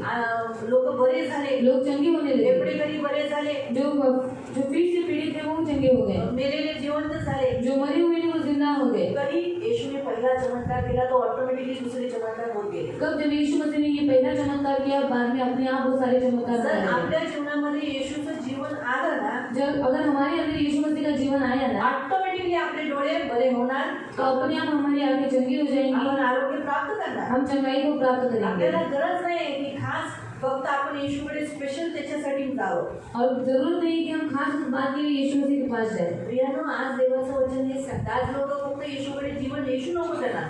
लोक बरे झाले, लोग चंगे होने लगे, एवढे घरी बरे झाले, जो फिर से पीड़ित थे वो चंगे हो गए, मेलेले जिवंत झाले. जो मरे हुए थे वो जिंदा हो गए। कधी येशूने पहिला चमत्कार केला तो ऑटोमॅटिकली दुसरे चमत्कार होत गेले. कब जब यीशु मसीह ने ये पहला चमत्कार किया, बाद में अपने आप वो सारे चमत्कार जर कराए। आपल्या जीवनामध्ये येशूचं जीवन आलं ना, जब अगर हमारे अंदर यीशु मसीह का जीवन आया ना, ऑटोमॅटिकली आपले डोळे बरे होणार, तो अपने आप हमारी आंखें चंगी हो जाएंगी, आपण आरोग्य प्राप्त करणार. हम चंगाई को प्राप्त करेंगे। आपल्याला गरज नाही आहे की खास फक्त आपण येशूकडे स्पेशल त्याच्यासाठी जावं. और जरूरत नहीं कि हम खास बात के लिए यीशु मसीह के पास जाए। प्रियानो, आज देवाचं वचन हे सांगतं, आज लोक फक्त येशूकडे जीवन, येशू नको त्यांना,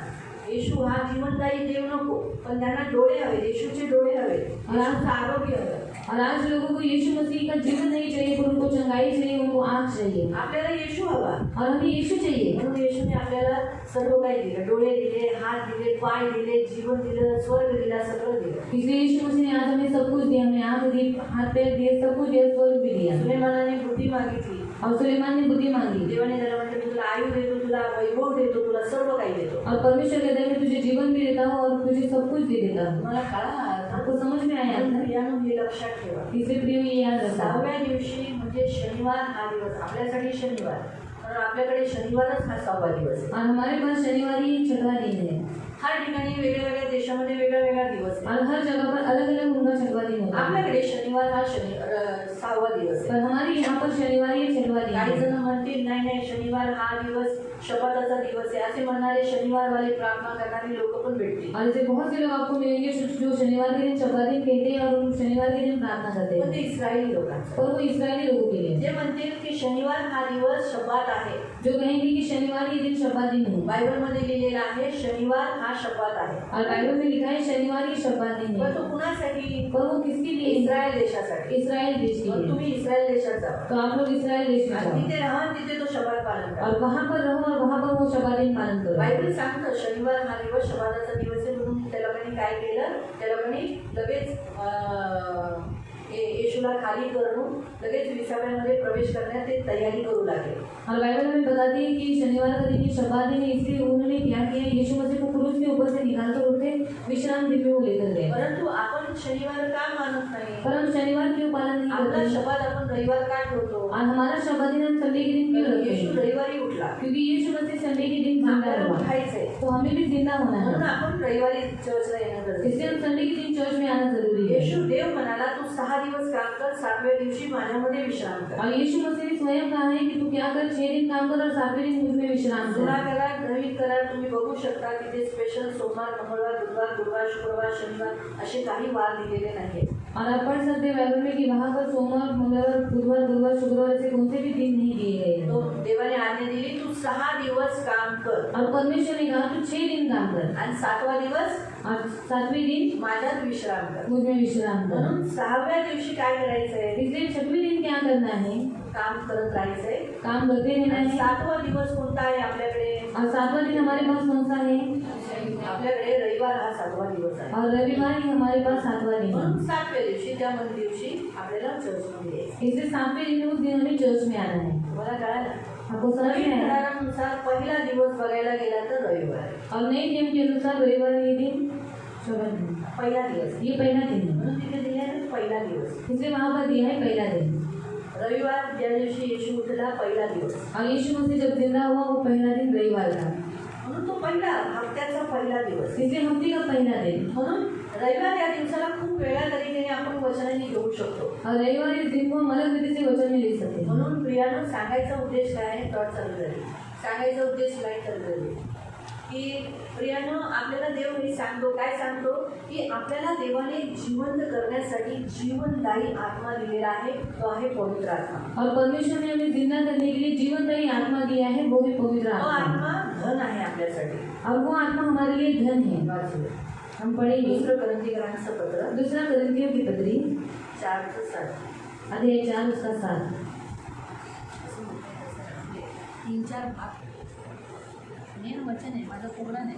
येशू हा जीवनदायी देव नको, पण त्यांना डोळे हवे, येशूचे डोळे हवे, येशूचं आरोग्य हवं. और आज लोगों को यीशु मसीह का जीवन नहीं चाहिए, पर उनको चंगाई चाहिए, उनको आँख चाहिए, आपल्याला येशू हवा. और हमें यीशु चाहिए। म्हणून येशूने आपल्याला सर्व काही दिलं, डोळे दिले, हात दिले, पाय दिले, जीवन दिलं, स्वर्ग दिला, सगळं दिलं. इसलिए यीशु मसीह ने आज हमें सब कुछ दिया, हमें आँख दी, हाथ पैर दिए, सब कुछ दिया, स्वर्ग भी दिया। सुलेमानाने बुद्धी मागितली, और सुलेमान ने बुद्धि मांगी, देवाने त्याला म्हटलं मी तुला आयु देतो, तुला वैभव देतो, तुला सर्व काही देतो. और परमेश्वर कहता है मैं तुझे जीवन भी देता हूँ और तुझे सब कुछ दे देता हूँ। मला कळा, आपको समझ में आया ना? प्रियानो, हे लक्षात ठेवा. इसलिए प्रिय ये याद रखा, 6व्या दिवशी म्हणजे शनिवार हा दिवस आपल्यासाठी शनिवार, कारण आपल्याकडे शनिवारच हा 6वा दिवस आहे. और हमारे पास शनिवार ही 6वां दिन है, हर ठिकाणी वेगळ्या वेगळ्या देशामध्ये वेगळा वेगळा दिवस आहे. और हर जगह पर अलग अलग उनका 6वां दिन होता है। आपल्याकडे शनिवार हा 6वा दिवस आहे. पर हमारे यहाँ पर शनिवार ही 6वां दिन काही है। जण म्हणतील नाही नाही, शनिवार हा दिवस शपथाचा दिवस आहे, असे म्हणणारे शनिवारवाले प्रार्थना करणारे लोक पण भेटतील. और ऐसे बहुत से लोग आपको मिलेंगे जो शनिवार के दिन 6वां दिन कहते हैं और उन शनिवार के दिन प्रार्थना करते पण ते हैं, इस्रायली लोकांचं. पर वो इस्राएली लोगों के लिए, जे म्हणतील की शनिवार हा दिवस शब्बात आहे. जो कहेंगे कि शनिवार के दिन 6वां दिन है। बायबलमध्ये लिहिलेलं आहे शनिवार हा शब्बात आहे. और बाइबल में लिखा है शनिवार ही 6वां दिन पण है, तो कुणासाठी? पर वो किसके लिए? इस्रायल देशासाठी. इस्राएल देश के मग लिए। तुम्ही इस्रायल देशात जा तो आप लोग इस्राएल देश में आणि जाओ, तिथे राहा, तिथे तो शब्बात पालन करा. और वहाँ पर रहो, और वहाँ पर वो 6वां दिन पालन करो। बायबल सांगतं शनिवार हा दिवस शब्बाताचा दिवस आहे, म्हणून त्या लोकांनी काय केलं, त्या लोकांनी लगेच येशूला खाली करून लगेच विसाव्यामध्ये प्रवेश करण्यात ते तयारी करू लागले. और बाइबल हमें बताती है कि शनिवार का दिन ये 6वां दिन है, इसलिए उन्होंने क्या किया, यीशु मसीह को क्रूस के ऊपर से निकालकर उसे विश्राम दिन में वो लेकर गए। परंतु आपण शनिवार का मानत नाही? परंतु शनिवार क्यों पालन नहीं आपला करते? शब्बात आपण रविवार का ठेवतो? और हमारा 6वां दिन हम संडे के दिन क्यों रखते येशू हैं? रविवारी उठला, क्योंकि यीशु मसीह संडे के दिन जिंदा आपल्याला हुआ, उठायचंय, तो हमें भी जिंदा होना म्हणून है, आपण रविवारी चर्चला येणं गरजेचं इसलिए आहे. हम संडे के दिन चर्च में आना जरूरी है। येशू देव म्हणाला तू 6 दिवस काम कर, 7व्या दिवशी माझ्यामध्ये विश्राम कर. और यीशु मसीह ने स्वयं कहा है कि तू क्या कर, 6 दिन काम कर और 7वें दिन मुझ में विश्राम जुना कर. करार नवीन करार तुम्ही बघू शकता. तिथे स्पेशल सोमवार, मंगळवार, बुधवार, गुरुवार, शुक्रवार, शनिवार असे काही वार दिलेले नाही. और आप पढ़ सकते हैं बाइबल में कि वहाँ पर सोमवार, मंगलवार, बुधवार, गुरुवार, शुक्रवार ऐसे कौन से भी दिन नहीं दिए गए तो हैं. देवाने आज्ञा दिली, तू 6 दिवस काम कर और परमेश्वर ने कहा तू 6 दिन काम कर आणि 7वा दिवस और 7वें दिन माझ्यात विश्राम कर. मुझ में विश्राम कर. म्हणून 6व्या दिवशी काय करायचंय? इसलिए 6वें दिन क्या करना है, काम करत राहायचंय. काम करते रहना आणि है. 7वा दिवस कोणता आहे आपल्याकडे? और 7वां दिन हमारे पास कौन सा है, आपल्याकडे रविवार हा 7वा दिवस आहे. और रविवार ही हमारे पास 7वां दिन म्हणून है. 7व्या दिवशी त्या दिवशी आपल्याला चर्चमध्ये यायचं. इसलिए 7वें दिन उस दिन हमें चर्च में आना है. तुम्हाला कळालं? आपको समझ नवीन में आया? करारानुसार पहिला दिवस बघायला गेला तर रविवार आहे. और नए नियम के अनुसार रविवार ये दिन शोभन दिन, पहिला दिवस ये पहला दिन है. म्हणून तिथे दिले आहे पहिला दिवस. इसलिए वहाँ पर दिया है पहला दिन. रविवार ज्या दिवशी येशू उठला पहिला दिवस, और यीशु मसीह जब जिंदा हुआ वो पहला दिन रविवार था. म्हणून तो पहिला हप्त्याचा पहिला दिवस. इसलिए हफ्ते का पहला दिन. म्हणून रविवार या दिवसाला खूप वेगळ्या तरीकेने आपण वचनाने घेऊ शकतो. और रविवार इस दिन को हम अलग रीति से वचन में ले सकते हैं. म्हणून प्रियानो सांगायचा उद्देश काय आहे? टॉट चालू झाली. सांगायचा उद्देश लाईट चालू झाली की प्रियानो आपल्याला देव हे सांगतो, काय सांगतो की आपल्याला देवाने जिवंत करण्यासाठी जीवनदायी आत्मा दिलेला आहे. तो आहे पवित्र आत्मा. और परमेश्वर ने हमें जिंदा करने के लिए जीवनदायी आत्मा दिया है, वो है पवित्र तो आत्मा. आत्मा धन आहे आपल्यासाठी. और वो आत्मा हमारे लिए धन है. वाचूया. हम पढ़ेंगे दुसरं करंथीकरांचं पत्र 2 कोरिन्थियों की पत्री 4:7. अध्याय 4 उसका 7. 3-4 भाग मेन वचन आहे, माझं पूर्ण नाही.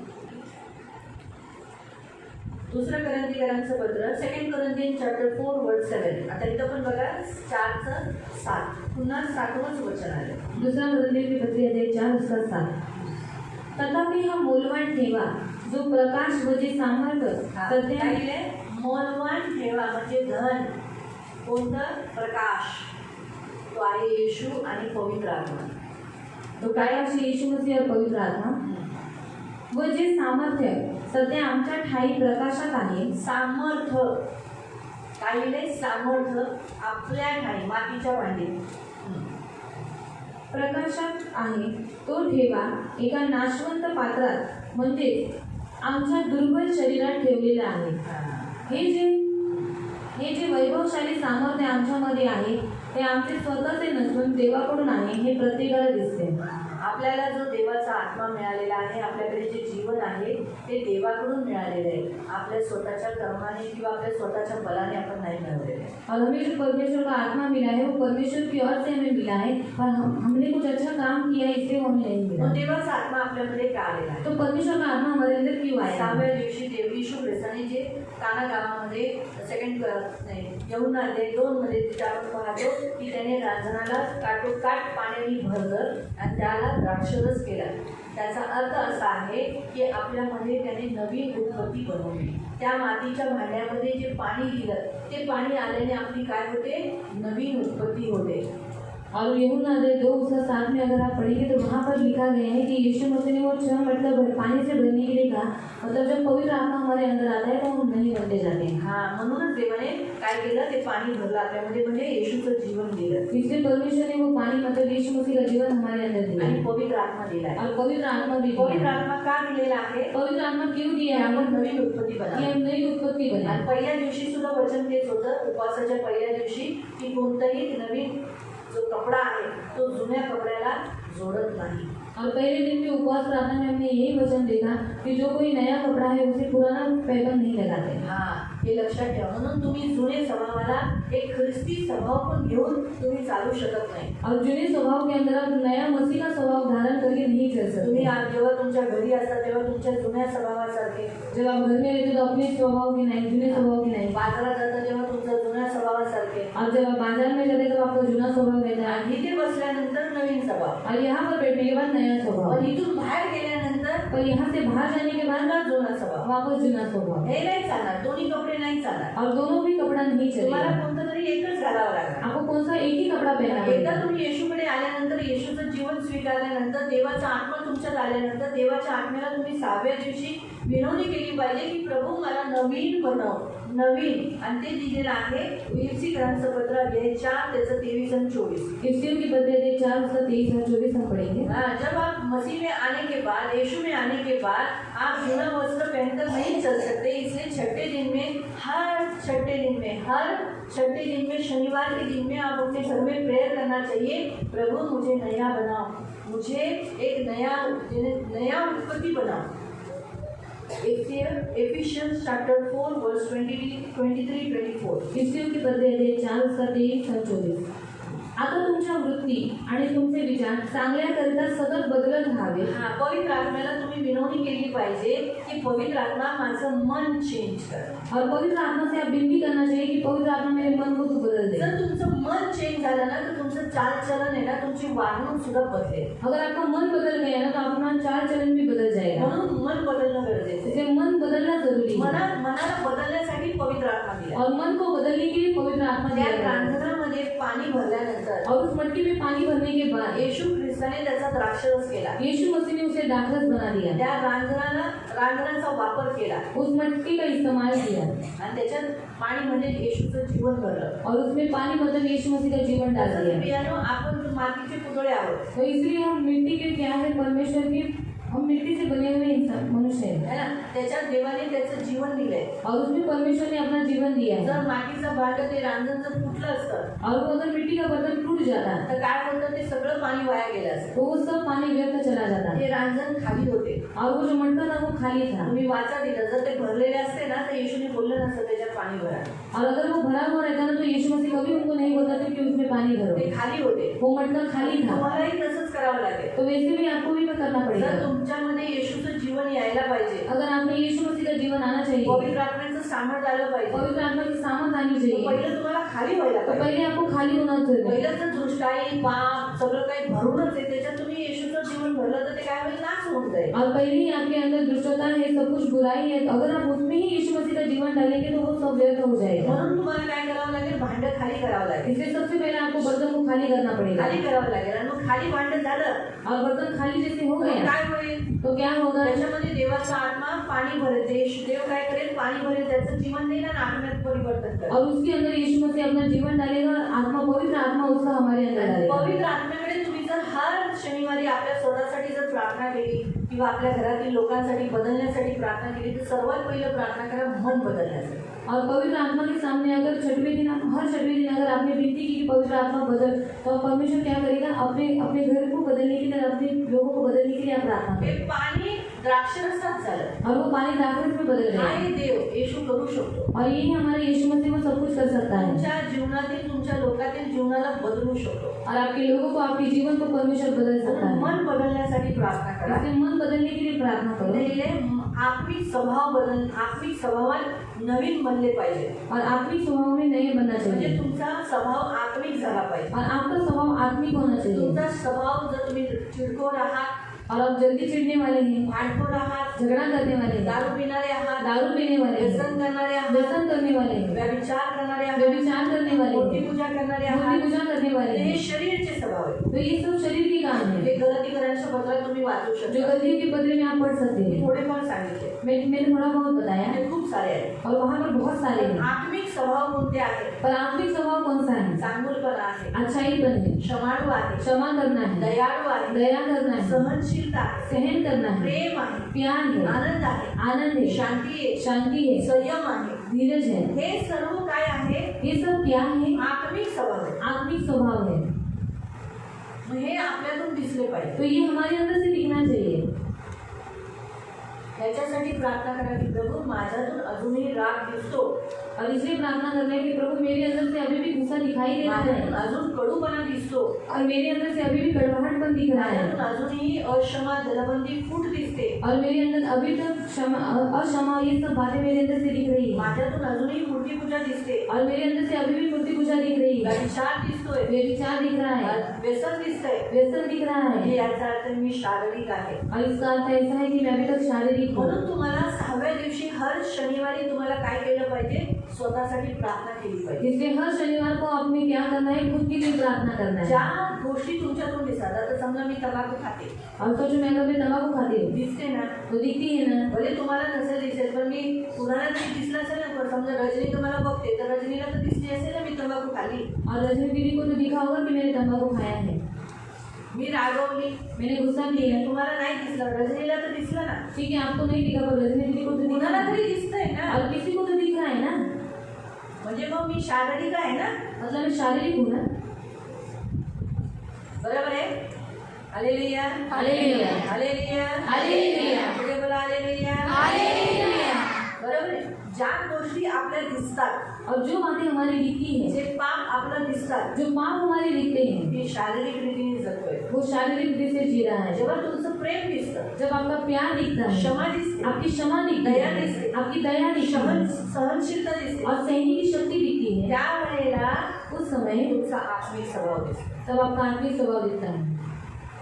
दुसरं करंथीकरांचं पत्र 2 Corinthians chapter 4:7. आता इथं पण बघा 4:7 पुन्हा 7वंच वचन आलं. 2 कोरिन्थियों की पत्री अध्याय 4 उसका 7. तथापि हा मौल्यवान ठेवा जो प्रकाश व जे सामर्थ्य सध्या काय लिहिलंय? मौल्यवान ठेवा म्हणजे धन. कोणतं? प्रकाश. तो आहे येशू आणि पवित्र आत्मा. तो प्रकाश यीशु मसीह और पवित्र आत्मा व जे सामर्थ्य सध्या आमच्या ठाई प्रकाशात आहे. सामर्थ्य काय लिहिलंय? सामर्थ्य आपल्या ठाई मातीच्या भांडीत प्रकाशात आहे तो ठेवा एका नाशवंत पात्रात म्हणजे आमच्या दुर्बल शरीरात ठेवलेला आहे. हे जे वैभवशाली सामर्थ्य आमच्यामध्ये आहे ते आमचे स्वतःचे नसून देवाकडून आहे हे प्रत्येकाला दिसते. आपल्याला जो देवाचा आत्मा मिळालेला आहे, आपल्याकडे जे जीवन आहे ते देवाकडून मिळालेलं आहे. आपल्या स्वतःच्या कर्माने किंवा आपल्या स्वतःच्या बलाने आपण नाही मिळवलेलं आहे. और हमें जो परमेश्वर का आत्मा मिला है वो परमेश्वर की ओर से हमें मिला है, पर हमने कुछ अच्छा काम किया है इसलिए वो हमें नहीं मिला. तो देवाचा आत्मा आपल्यामध्ये का आलेला आहे? तो परमेश्वर का आत्मा हमारे अंदर क्यों आया? 6व्या दिवशी देव येशू ख्रिस्ताने जे काना गावामध्ये यहुन्ना अध्याय 2 मध्ये आपण पाहतो की त्याने रांजणाला काठोकाठ पाण्याने भरलं आणि त्याला द्राक्षरस केला. त्याचा अर्थ असा आहे की आपल्यामध्ये त्याने नवीन उत्पत्ती बनवली. त्या मातीच्या भांड्यामध्ये जे पाणी दिलं ते पाणी आल्याने आपली काय होते? नवीन उत्पत्ती होते. और यूहन्ना अध्याय 2 उसका 7 में अगर आप पढ़ेंगे तो वहाँ पर लिखा गया है कि यीशु मसीह ने वो 6 मतलब पानी से भरने के लिए कहा. मतलब जब पवित्र आत्मा हमारे अंदर आता है तो हम नहीं बनते जाते हैं. हा, म्हणूनच देवाने काय केलं? ते पाणी भरलं आपल्यामध्ये, म्हणजे येशूचं जीवन दिलं. इसलिए परमेश्वर ने वो पानी मतलब यीशु मसीह का जीवन हमारे अंदर दिया आणि है. पवित्र आत्मा दिला आहे. और पवित्र आत्मा भी पवित्र दिया है. आत्मा का दिलेला आहे? पवित्र आत्मा क्यों दिया है? आपण नवीन उत्पत्ती कि बनावी. हम नई उत्पत्ति बने. आणि पहिल्या दिवशी सुद्धा वचन तेच होतं, उपवासाच्या पहिल्या दिवशी, की कोणताही नवीन जो कपडा आहे तो जुन्या कपड्याला जोडत नाही. और पहले दिन के उपवास प्रार्थना में हमने यही वचन देखा कि जो कोई नया कपड़ा है उसे पुराना पैबंद नहीं लगाते. हा, हे लक्षात ठेवा. म्हणून तुम्ही जुने स्वभावाला एक ख्रिस्ती स्वभाव पण घेऊन तुम्ही चालू शकत नाही. और जुने स्वभाव के अंदर आप नया मसीह का स्वभाव धारण करके नहीं चल तुम्ही सकते. जेव्हा तुमच्या घरी असता तेव्हा तुमच्या जुन्या स्वभावासारखे, जब आप घर में रहते तो अपने स्वभाव की नहीं, जुने स्वभाव की नहीं. बाजारात जाता तेव्हा तुमच्या जुन्या स्वभावासारखे, और जब आप बाजार में जाते तो आपका जुना स्वभाव रहता है. आणि इथे बसल्यानंतर नवीन स्वभाव, और यहाँ पर बैठने के बाद नया स्वभाव. पण इथून बाहेर गेल्यानंतर पर यहाँ से बाहर जाने के बाद पुन्हा जुना स्वभाव. वापस जुना स्वभाव. हे नाही चालणार, दोन्ही कपडे नाही चालणार. और दोनों भी कपड़ा नहीं तुम्हाला चलेगा. कोणतं तरी एकच घालावं लागणार. आपको कौन सा एक ही कपड़ा पहनना एकदा पड़ेगा. तुम्ही येशूकडे आल्यानंतर, येशूचं जीवन स्वीकारल्यानंतर, देवाचा आत्मा तुमच्यात आल्यानंतर, देवाच्या आत्म्याला तुम्ही 6व्या दिवशी विनवणी केली पाहिजे की प्रभू मला नवीन बनव, नवीन आणि ते दिलेलं आहे एफसी ग्रंथपत्र अध्याय 4 त्याचं 23 आणि 24. इफ्सियों के पत्र अध्याय 4 उसका 23 और 24 हम पढ़ेंगे। जब आप मसीह में आने के बाद, यीशु में आने के बाद आप जूना वस्त्र पहनकर नहीं चल सकते, इसलिए छठे दिन में, हर छठे दिन में शनिवार के दिन में आप अपने घर में प्रेयर करना चाहिए, प्रभु मुझे नया बनाओ, मुझे एक नया उत्पत्ति बनाओ। एफिशियंस चैप्टर 4 वर्स 23-24. इफ्सियों के पत्र अध्याय 4 उसका 23 और 24। आता तुमच्या वृत्ती आणि तुमचे विचार चांगल्याकरिता सतत बदलत राहावे। हा, पवित्र आत्म्याला तुम्ही विनवणी केली पाहिजे की पवित्र आत्मा माझं मन चेंज कर. और पवित्र आत्मा से आप विनती करना चाहिए कि पवित्र आत्मा मेरे मन को तू बदल दे। जर तुमचं मन चेंज झालं ना तर तुमचं चालचलन आहे ना, तुमची वागणूक सुद्धा बदलेल. अगर आपका मन बदल गया ना तो अपना चाल चलन भी बदल जाएगा। म्हणून मन बदलणं गरजेचं आहे. इसलिए मन बदलना जरूरी है मनाला बदलण्यासाठी पवित्र आत्मा दिला. और मन को बदलने के लिए पवित्र आत्मा त्या दिया गया है। रांजणामध्ये पाणी भरल्यानंतर और उस मट्टी में पानी भरने के बाद येशू ख्रिस्ताने त्याचा द्राक्षरस केला. यीशु मसीह ने उसे दाखरस बना दिया, त्या रांजणाचा वापर केला उस मट्टी का इस्तेमाल किया आणि त्याच्यात पाणी म्हणजे येशूचं जीवन भरलं. और उसमें पानी मतलब यीशु मसीह का जीवन डाल दिया। बियाणो आपण मातीचे पुतळे आहोत तो इसलिए हम मिट्टी के क्या है, परमेश्वर के, हम मिट्टी से बने हुए इंसान मनुष्य हैं है ना. त्याच्यात देवाने त्याचं जीवन दिलंय. और उसमें परमेश्वर ने अपना जीवन दिया है। जर मातीचा भांड ते रांजण जर फुटलं असतं और वो अगर मिट्टी का बर्तन टूट जाता तर काय होतं, ते सगळं पाणी वाया गेलं असतं. तो वो सब पानी व्यर्थ चला जाता ते रांजण खाली होते. और वो जो मटका था वो खाली था। तुम्ही वाचा दिलं, जर ते भरलेले असते ना तर येशूने बोललं नसतं त्याच्यात पाणी भरा. और अगर वो भरा हुआ रहता ना तो यीशु मसीह कभी उनको नहीं बोलता था कि उसमें पानी भरो। ते खाली होते. वो मटका खाली था। तुम्हालाही तसंच करावं लागेल. तो वैसे भी आपको भी करना जर पड़ेगा। तुमच्यामध्ये येशूचं जीवन यायला पाहिजे, अगर आपने यीशु मसीह का जीवन आना चाहिए, पवित्र आत्म्याचं सामर्थ्य आलं पाहिजे, पवित्र आत्मा की सामर्थ आनी तर चाहिए, पहिलं तुम्हाला खाली व्हायला तो पाहिजे. पहले आपको खाली होना चाहिए। पहिलं तर दृष्टाई पाप सगळं काही भरूनच आहे, त्याच्यात तुम्ही येशूचं जीवन भरलं तर ते काय होईल, नाश होऊन जाईल. और पहले ही आपके अंदर दुष्टता है, सब कुछ बुराई है, अगर आप उसमें ही यीशु मसीह का जीवन डालेंगे तो वो सब व्यर्थ हो जाएगा। म्हणून तुम्हाला काय करावं लागेल, भांड खाली करावं लागेल. इसलिए सबसे पहले आपको बर्तन को खाली करना पड़ेगा। खाली करावं लागेल आणि मग खाली भांड झालं और बर्तन खाली जैसे हो तर गया काय होईल, तो क्या होगा, त्याच्यामध्ये देवाचा आत्मा पाणी भरेल. देव काय करेल, पाणी भरेल, त्याचं जीवन देईल आणि आत्म्यात परिवर्तन करेल. और उसके अंदर यीशु मसीह अपना जीवन डालेगा, आत्मा, पवित्र आत्मा उसका हमारे अंदर डालेगा। पवित्र आत्म्याकडे तुम्ही जर हर शनिवारी आपल्या स्वतःसाठी जर प्रार्थना केली किंवा आपल्या घरातील लोकांसाठी बदलण्यासाठी प्रार्थना केली तर सर्वात पहिलं प्रार्थना करा मन बदलण्यासाठी. और पवित्र आत्मा के सामने अगर छठवें दिन, हर छठवें दिन अगर आपने विनती की कि पवित्र आत्मा बदल, तो परमेश्वर क्या करेगा, अपने घर को बदलने के लिए, अपने लोगों को बदलने के लिए आप प्रार्थना हे करें। पाणी द्राक्षरसात झालं. और वो पानी दाखरस में बदल हा गया। हे देव येशू करू शकतो. और यही हमारे यीशु मसीह वो सब कुछ कर सकता है तुमच्या जीवनातील, तुमच्या लोकातील जीवनाला बदलू शकतो. और आपके लोगों को, आपके जीवन को परमेश्वर बदल सकता है। मन बदलण्यासाठी प्रार्थना करा. इसलिए मन बदलने के लिए प्रार्थना करो आत्मिक स्वभावात नवीन बनले पाहिजे. और आत्मिक स्वभाव में नए बनना म्हणजे चाहिए तुमचा स्वभाव आत्मिक झाला पाहिजे. और आपका स्वभाव आत्मिक होना चाहिए। तुमचा स्वभाव जर तुम्ही चिडखोर आहात, और आप जल्दी चिढ़ने वाले हैं, भांडखोर आहात, झगड़ा करने वाले हैं, दारू पिणारे आहात, दारू पीने वाले हैं, व्यसन करणारे आहात, व्यसन करने वाले हैं, व्यभिचार करणारे आहात, व्यभिचार करने वाले मूर्ती हैं, पूजा करणारे मूर्ति आहात, पूजा करने वाले हे हैं। शरीरचे स्वभाव आहे. तो ये सब शरीर के काम है, हे गलतीकरांच्या पत्रात तुम्ही वाचू जो शकता. गलतियों के बदले में आप पढ़ सकते मी हैं। थोडेफार सांगितले, मैंने थोड़ा बहुत बताया हे खूप सारे आहेत. और वहाँ पर बहुत सारे हैं। आत्मिक स्वभाव कोणते आहेत? पर आत्मिक स्वभाव कौन सा है? चांगुलपणा आहे, अच्छाईपन है, क्षमाळू आहे, क्षमा करना है, दयाळू आहे, दया करना है, सहनशीलता आहे, सहन करना है, प्रेम आहे, प्यार है, आनंद आहे, आनंद है, शांती आहे, शांति है, संयम आहे. धीरज है। हे सर्व काय आहे? ये सब क्या है? आत्मिक स्वभाव आहे. आत्मिक स्वभाव है। मग हे आपल्यातून दिसले पाहिजे. तो ये हमारे अंदर से दिखना चाहिए। ह्याच्यासाठी प्रार्थना करा की प्रभू माझ्यातून अजूनही राग दिसतो, और इसलिए प्रार्थना करने की प्रभु मेरे अंदर से अभी भी गुस्सा दिखाई दे रहा माझ्यातून है अजून कडूपणा दिसतो, और मेरे अंदर से अभी भी कड़वाहटपन दिख रहा माझ्यातून है अजूनही अक्षमा जलबंदी फूट दिसते, और मेरे अंदर अभी तक अक्षमा, ये सब बातें मेरे अंदर से दिख रही है माझ्यातून अजूनही मूर्ती पूजा दिसते, और मेरे अंदर से अभी भी मूर्ति पूजा दिख रही है, व्यभिचार दिसतोय, व्यभिचार दिख रहा है, व्यसन दिसतंय. व्यसन दिख रहा म्हणजे है। याचा अर्थ मी शारीरिक आहे. और इसका अर्थ ऐसा है कि मैं अभी तक शारीरिक हूँ। म्हणून तुम्हाला 6व्या दिवशी हर शनिवारी तुम्हाला काय केलं पाहिजे? स्वतःसाठी प्रार्थना केली पाहिजे. इसलिए हर शनिवार को आपने क्या करना है, खुद के लिए प्रार्थना करना है. ज्या गोष्टी तुमच्यातून दिसतात, आता समजा मी तंबाखू खाते, और तो जो मैं कभी तंबाकू खाती हूँ दिसते ना, तो दिखती है ना. भले तुम्हाला नसेल दिसेल, पण मी कुणाला तरी दिसलं असेल ना. पण समजा रजनी तुम्हाला बघते, तर रजनीला तर दिसली असेल ना मी तंबाखू खाल्ली. और रजनी दीदी को तो दिखा होगा कि मैंने तंबाकू खाया है. मी रागवली, मैंने गुस्सा किया है. तुम्हाला नाही दिसलं, रजनीला तर दिसलं ना. ठीक है, आपको नहीं दिखा पर रजनी दीदी को तो दिखा कुणाला है. तरी दिसतंय ना. और किसी को तो दिख रहा है ना. म्हणजे मग मी शारीरिक आहे ना. मतलब मैं शारीरिक हूँ ना. बरोबर आहे. Hallelujah, hallelujah, hallelujah, hallelujah. पुढे बोला हालेलुया. हालेलुया. बरोबर आहे. ज्या गोष्टी आपल्या दिसतात, और जो बातें हमारी दिखती है, जे पाप आपलं दिसतात, जो पाप हमारे दिखते हैं, ते शारीरिक रीतीने जगतोय. वो शारीरिक रीति से जी रहा है. जेव्हा तुमचं प्रेम दिसतं, जब आपका प्यार दिखता है, क्षमा दिसते, आपकी क्षमा दिखती दया है, दिसते, आपकी दया दिखती है, सहनशीलता दिसते, और सहने की शक्ति दिखती है, त्यावेळेला उस समय तुमचा आत्मिक स्वभाव दिसतो. तब आपका आत्मिक स्वभाव दिखता है.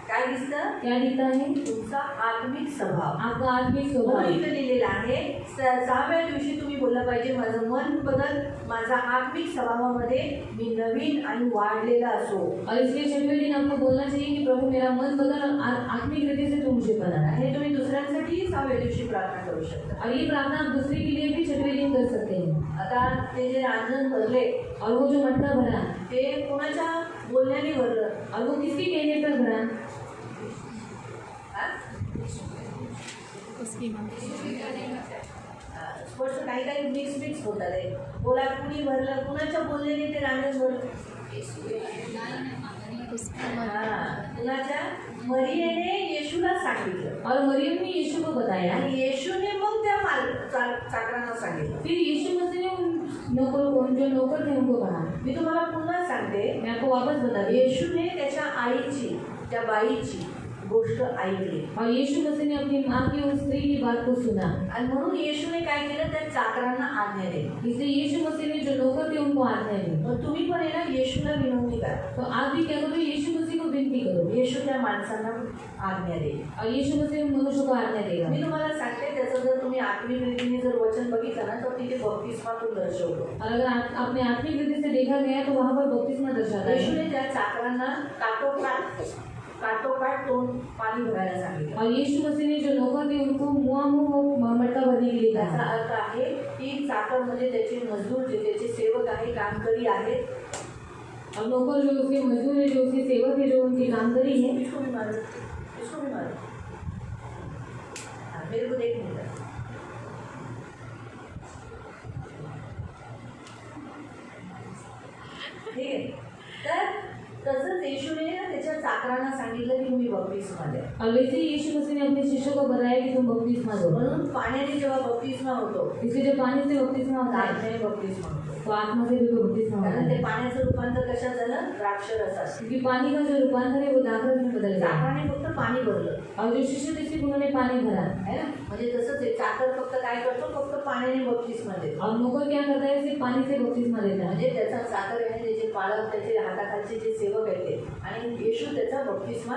काय दिसतं? क्या दिखता है? तुमचा आत्मिक स्वभाव. आपका आत्मिक स्वभाव. म्हणून इथं लिहिलेलं आहे, 6व्या दिवशी तुम्ही बोललं पाहिजे, माझं मन बदल, माझा आत्मिक स्वभावामध्ये मी नवीन आणि वाढलेला असो. और इसलिए 6वें दिन आपको बोलना चाहिए कि प्रभु मेरा मन बदल और आत्मिक रीति से तू मुझे बना. हे तुम्ही दुसऱ्यांसाठी 6व्या दिवशी प्रार्थना करू शकता. और ये प्रार्थना आप दूसरे के लिए भी 6वें दिन कर सकते हैं. आता ते जे रांजण भरले, और वो जो मटका भरा, ते कोणाच्या बोलण्याने भरलं? और वो किसके कहने पर भरा? हा? उसकी माँ. स्पष्ट काही काही मिक्स होतात आहे. बोला कुणी भरलं, कुणाच्या बोलण्याने ते रांजण भरलं? उसकी माँ. हा, कुणाच्या? मरियेने येशूला सांगितलं और मरियम ने यीशु को बताया. आणि येशूने मग त्या चाकरांना सांगितलं. फिर यीशु मसीह ने उन नौकरों को, जो नौकर थे उनको कहा. मी तुम्हाला पुन्हा सांगते, मैं आपको वापस बता दूं. येशूने त्याच्या आईची, त्या बाईची गोष्ट ऐकली और यीशु मसीह ने अपनी माँ की उस स्त्री की बात को सुना. आणि म्हणून येशूने काय केलं, त्या चाकरांना आज्ञा दिली. इसलिए यीशु मसीह ने जो नौकर थे उनको आज्ञा दी. मग तुम्ही पण आहे ना, येशूला विनवणी करा. तो आप भी क्या करो, यीशु मसीह को विनती करो. येशू त्या माणसांना आज्ञा देईल. और यीशु मसीह मनुष्य को आज्ञा देगा. मी तुम्हाला सांगते, त्याचं जर तुम्ही आत्मिक रीतीने जर वचन बघितलं ना, तर तिथे बप्तिस्मातून दर्शवतो. और अगर आपने आत्मिक रीति से देखा गया तो वहाँ पर बपतिस्मा दर्शाता है. येशूने त्या चाकरांना काटोकाट तोंड पाणी भरायला सांगितलं. और यीशु मसीह ने जो नौकर थे उनको मुँह मटका भरने के लिए त्याचा कहा. अर्थ आहे की चाकर म्हणजे त्याचे मजदूर, जे त्याचे सेवक आहे, कामकरी आहेत. और नौकर जो उसके मजदूर है, जो उसके सेवक है, जो उनकी कामकरी है. इसको भी मारो. हाँ, मेरे को देख नहीं रहा. ठीक आहे. तर तसंच येशूने ना त्याच्या चाकरांना सांगितलं की तुम्ही बप्तिस्मा द्या. और वैसे ही यीशु मसीह ने अपने शिष्यों को बताया कि तुम बपतिस्मा दो. म्हणून पाण्याने जेव्हा बप्तिस्मा होतो, इसलिए जब पानी से बपतिस्मा होता है आत्म्याने बप्तिस्मा होतो. तो आत्मा से भी बपतिस्मा होता कारण ते है. पाण्याचं रूपांतर कशात झालं? द्राक्षरसात. क्योंकि पानी का जो रूपांतर है वो दाखरस में बदल गया. चाकराने फक्त पाणी भरलं, और जो शिष्य थे सिर्फ उन्होंने पानी भरा. है ना. म्हणजे तसंच आहे, चाकर फक्त काय करतो, फक्त पाण्याने बप्तिस्मा देतो. और नौकर क्या करता है, सिर्फ पानी से बपतिस्मा देता है. म्हणजे त्याचा चाकर आहे, त्याचे पालक, त्याचे हाताखालचे जे सेवक आहेत ते, आणि येशू त्याचा बप्तिस्मा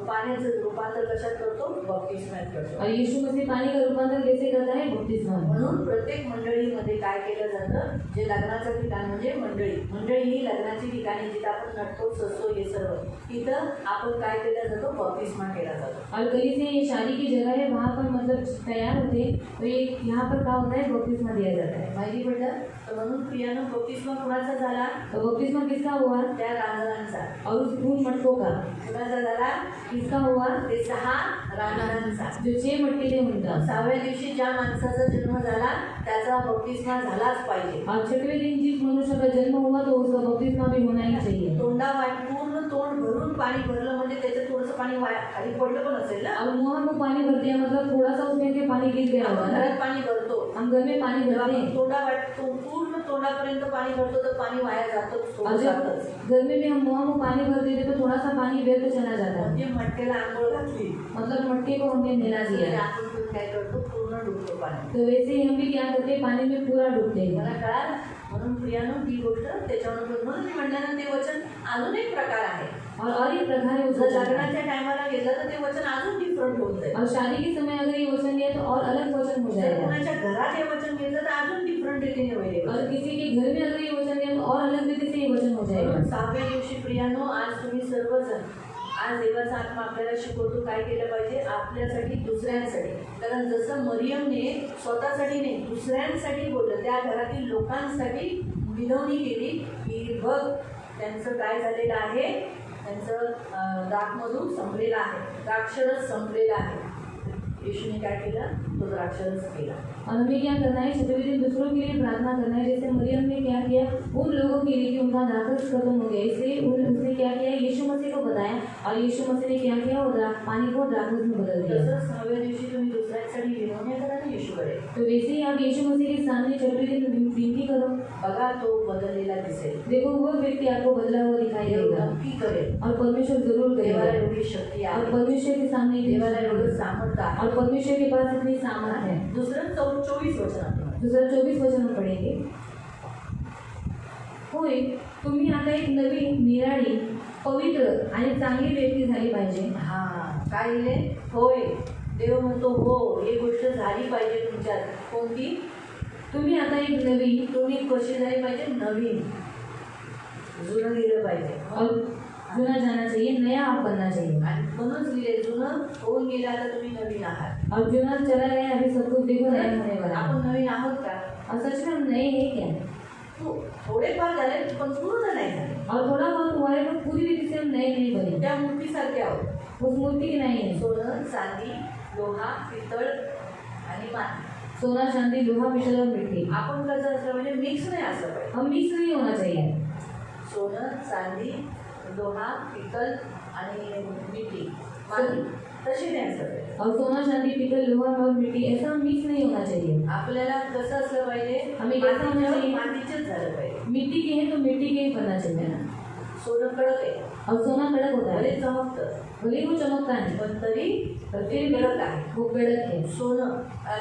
पाण्याचं रूपांतर कशात करतो? बप्तिस्मात करतो. और यीशु मसीह पानी का रूपांतर कैसे करता है? बपतिस्मा में. म्हणून प्रत्येक मंडळीमध्ये काय केलं जातं, जे लग्नाचं ठिकाण म्हणजे मंडळी ही लग्नाची ठिकाणी जिथं आपण नटतो, सजतो, हे सर्व तिथं आपण काय केलं जातो? बप्तिस्मा केला जातो. और कलीसिया ये शादी की जगह है, वहाँ पर मतलब तैयार होते तो ये यहाँ पर क्या होता है? बपतिस्मा दिया जाता है. माहिती पडलं? तर म्हणून प्रियानं बप्तिस्मा कुणाचा झाला? तो बपतिस्मा किसका हुआ? त्या रांजणांचा. और उस फूल मटकों का कुणाचा झाला? किसका हुआ? ते 6 रांजणांचा. जो 6 मटके थे उनका. 6व्या दिवशी ज्या माणसाचा जन्म झाला त्याचा बप्तिस्मा झालाच पाहिजे. और 6वें दिन जिस मनुष्य का जन्म हुआ तो उसका बपतिस्मा भी होना ही चाहिए. पूर्ण तोंड भरून पाणी भरलं म्हणजे त्याच्यात थोडंसं पाणी खाली पडलं पण असेल ना. और मुँह में पानी भर दिया मतलब थोड़ा सा उसमें के पानी गिर गया होगा आपण ना. घरात पाणी भरतो, हम घर में पानी जेव्हा भरते आपण हैं. पूर्ण तोंडापर्यंत पाणी भरतो तर पाणी वाया जातं, और जब जातंच. घर में भी हम मुँह में पाणी भर देते तो थोड़ा सा पानी व्यर्थ चला जाता है. म्हणजे मटक्याला आंघोळ घातली, मतलब मटके को हमने नेला ते दिया. आपण पण काय करतो, पूर्ण डुबतो पाणी. तो वैसे ही हम भी क्या करते हैं, पानी में पूरा डूबते हैं. मला कळालं. म्हणून प्रियानं ही गोष्ट त्याच्यावर म्हणून मी म्हटलं ना, ते वचन अजून एक प्रकार आहे. और एक प्रकार है उस जर वचन का। लग्नाच्या टायमाला घेतलं तर ते वचन अजून डिफरंट होऊन जाईल. और शादी के समय अगर ये वचन लिया तो और अलग वचन हो जर जाएगा। कोणाच्या घरात हे वचन घेतलं तर अजून डिफरंट रीतीने होईल. और किसी के घर में अगर ये वचन लिया तो और अलग रीति से ये वचन हो जाएगा। म्हणून 6व्या दिवशी प्रियानो, आज तुम्ही सर्वजण, आज देवाचा आत्मा आपल्याला शिकवतो काय केलं पाहिजे आपल्यासाठी, दुसऱ्यांसाठी. कारण जसं मरियमने स्वतःसाठी नाही दुसऱ्यांसाठी बोललं, त्या घरातील लोकांसाठी विनवणी केली की बघ त्यांचं काय झालेलं आहे, त्यांचं द्राक्षमधून संपलेलं आहे, द्राक्षरस संपलेला आहे. यीशुने काय केलं, तो द्राक्षरस केला. और हमें क्या करना है, छठवें दिन दूसरों के लिए प्रार्थना करना है। जैसे मरियम ने क्या किया उन लोगों के लिए कि उनका द्राक्षरस खत्म हो गया, इसलिए उसने क्या किया, यीशु मसीह को बताया और यीशु मसीह ने क्या किया, वो पानी को द्राक्षरस में बदल दिया। तसंच 6व्या दिवशी तुम्ही दुसऱ्यांसाठी विनवण्या करा ना येशूकडे. तो वैसे ही आप यीशु मसीह के सामने छठवें दिन विनती करो। बघा तो बदललेला दिसेल. देखो वो व्यक्ति आपको बदला हुआ दिखाई देव देगा नक्की करेल. और परमेश्वर जरूर देवाला करेगा। एवढी शक्ती और आहे, परमेश्वर के सामने देवाला एवढं सामर्थ्य आहे. और परमेश्वर के पास इतनी सामर्थ है। दुसरं 24 वचन दूसरा 24 वचन हम पढ़ेंगे। होय, तुम्ही आता एक नवीन, निराळी, पवित्र आणि चांगली व्यक्ती झाली पाहिजे। हा काय लिहिले, होय. देव म्हणतो हो, ही गोष्ट झाली पाहिजे तुमच्यात. कोणती? तुम्ही आता एक नवीन तुम्ही कशी झाली पाहिजे, नवीन. जुनं गेलं पाहिजे. और जुना जाना चाहिए, नया आप बनना चाहिए। आणि म्हणूनच लिहिले, जुनं होऊन गेलं आता तुम्ही नवीन आहात. और जुना चला गया, अभी सब कुछ देखो नया होने वाला है। आपण नवीन आहोत का? और सच में हम नए हैं क्या? थोडेफार झाले पण पूर्ण नाही झाले. और थोड़ा बहुत हुआ है पर पूरी रीति से हम नए नहीं बने, त्या मूर्तीसारखे आहोत. उस मूर्ति के नहीं है। सोनं, चांदी, लोहा, पितळ आणि माती. सोना, चांदी, लोहा, पितल और मिट्टी। आपण कसं असलं म्हणजे मिक्स नाही असलं पाहिजे. हम मिक्स नहीं होना चाहिए। सोनं, चांदी, लोहा, पितळ आणि मिट्टी, माती तशी नाही असलं पाहिजे. और सोना, चांदी, पितल, लोहा और मिट्टी ऐसा मिक्स नहीं होना चाहिए। आपल्याला कसं असलं पाहिजे, आम्ही कसं होणं चाहिए? मातीचंच झालं पाहिजे. मिट्टी के हैं तो मिट्टी के ही बनना चाहिए। सोनं कडक आहे, और सोना कड़क होता भले है, चमकतं भले वो चमकता है पण तरी पर ते फिर भी कडक आहे. वो कड़क है। सोनं,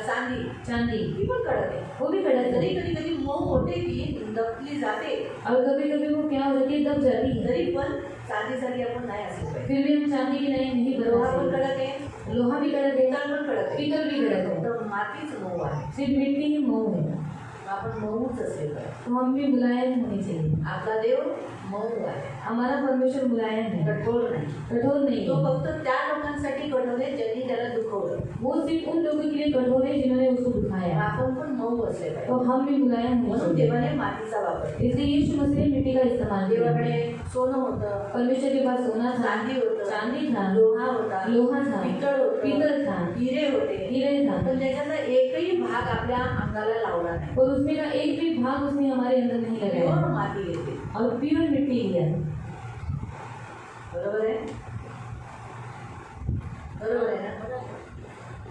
चांदी चांदी ही पण कडक आहे. वो भी कड़क तरी है। कधी कधी मऊ होते की दबली जाते, और कभी कभी वो क्या हो जाती है, दब जाती है। तरी पण चांदीसारखी आपण नाही असलं पाहिजे. फिर भी हम चांदी की नहीं लोहा पण बनना कडक आहे, चाहिए। लोहा भी कड़क है, पितळ पण कडक आहे, पीतल भी कड़क है, तर मातीच मऊ आहे. सिर्फ मिट्टी ही मऊ है। आपण मऊच असेल पाहिजे. तो हम भी मुलायम होनी चाहिए। आपला देव मऊ आहे, हमारा परमेश्वर मुलायम है, कठोर नाही. कठोर नहीं तो है। फक्त त्या लोकांसाठी कठोर आहे ज्यांनी त्याला दुखवलं. वो सिर्फ उन लोगों के लिए कठोर है जिन्होंने उसको दुखाया। आपण पण मऊ असले तो पाहिजे. हम भी मुलायम होने म्हणून चाहिए। देवाने मातीचा वापर केला. इसलिए यीशु मसीह ने मिट्टी का इस्तेमाल किया। देवाकडे सोनं होतं, परमेश्वर के पास सोना था, चांदी होतं, चांदी था, लोहा होता, लोहा था, पितळ होतं, पीतल था, हिरे होते. हीरे था, पण त्याच्यातला एकही भाग आपल्या अंगाला लावला नाही. और उसमें का एक भी भाग उसने हमारे अंदर नहीं लगाया प्युअर माती येते. और प्योर मिट्टी लिया। बरोबर आहे, बरोबर आहे ना.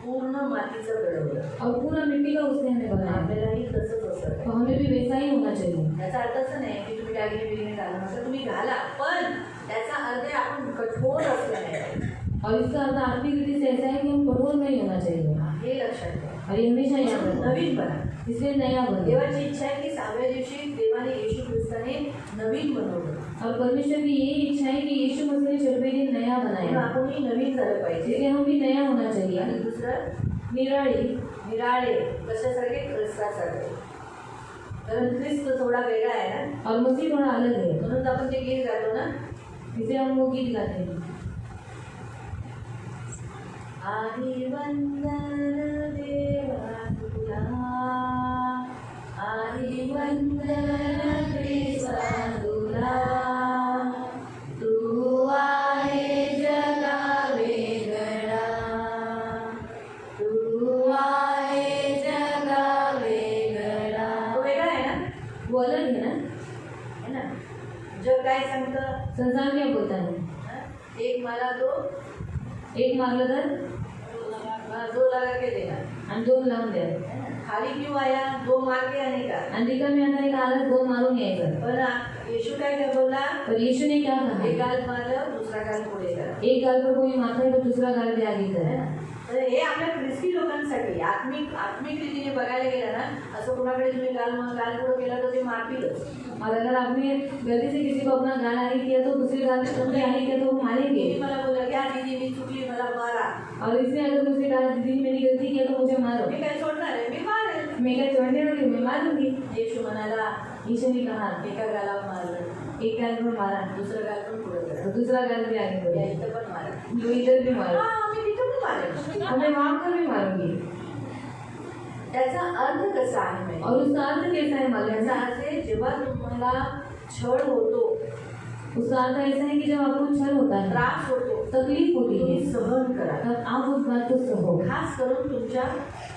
पूर्ण मातीचं घडवलं. और पूरा मिट्टी का उसने हमें बनाया। आपल्यालाही तसंच असं तो हमें भी वैसा ही होना चाहिए। याचा अर्थ असं नाही की तुम्ही दागिने बिगिने घाला नसं, तुम्ही घाला, पण त्याचा अर्थ आहे आपण कठोर असलं नाही. और इसका अर्थ आर्थिक रीति से ऐसा है कि हम कठोर नहीं होना चाहिए। हे लक्षात ठेवा. और ये हमेशा याद रखना, नवीन बना. इसलिए नया बने। देवाची इच्छा आहे की 6व्या दिवशी देवाने येशू ख्रिस्ताने नवीन बनवलं. और परमेश्वर की यही इच्छा है कि यीशु मसीह ने छठवें दिन नया म्हणून बनाया, आपणही नवीन झालं पाहिजे. इसलिए हम भी नया होना चाहिए। आणि दुसरं निराळी, निराळे, कशासारखे, ख्रिस्तासारखे. कारण ख्रिस्त थोडा वेगळा आहे ना, और मसीह थोड़ा अलग है, म्हणून आपण ते गीत गातो ना, इसे हम वो गीत गाते हैं। आधी वंदन देवा तुला, आधी वंदन ख्रिस्ता तुला, तू आहे जगा वेगळा, तू आहे जगा वेगळा. तो वेगळा आहे ना, वो अलग है ना। है ना. जग काय सांगतं, संसार क्या बोलता है, एक मला दो, एक मारलं तर दो लगा के देना. आणि दोन लावून द्या। खाली क्यों आया, दो मार के आने का. आणि रिकामी आणाने का आलं, दोन मारून यायचं। पण येशू काय बोलला, पर यीशु ने क्या कहा, एक गाल मारलं, दुसरा गाल पुढे करा. एक गाल पर कोई मारता है तो दूसरा गाल भी आगे है करे। ना. तर तर हे आपल्या ख्रिस्ती लोकांसाठी आत्मिक रीतीने बघायला गेलं ना, असं कोणाकडे तुम्ही गाल पुढं केला तर ते मारतीलच. और अगर आपने गलती से किसी को अपना गाल आगे किया तो दूसरी गाल से आगे किया तो वो मारेंगे। मी मला बोलला की हा दीदी मी चुकली, मला मारा. और इसमें अगर दूसरी कहा दीदी मैंने गलती किया तो मुझे मारो, मी काय सोडणार आहे, मी मारेल. मैं क्या छोड़ने वाली हूँ, मैं मारूंगी। येशू म्हणाला, यीशु ने कहा एका गालावर मारलं, एक गाल पर मारा, दुसरं गाल पण पुढे तो करा, दूसरा गाल भी आगे या बढ़ा, इथं पण मारा. तो इधर भी मारो, हा, मी तिथं पण मारेल. और मैं वहाँ पर भी मारूंगी। त्याचा अर्थ कसा आहे माहिती? और उसका अर्थ कैसा है मालूम त्याचा है? अर्थ आहे, जेव्हा तुम्हाला छळ होतो, उसका अर्थ ऐसा है कि जब आपको छल होता है, त्रास होतो, तकलीफ होती तुम्ही है, सहन करा. तब आप उस बात को सहो, खास करून तुमच्या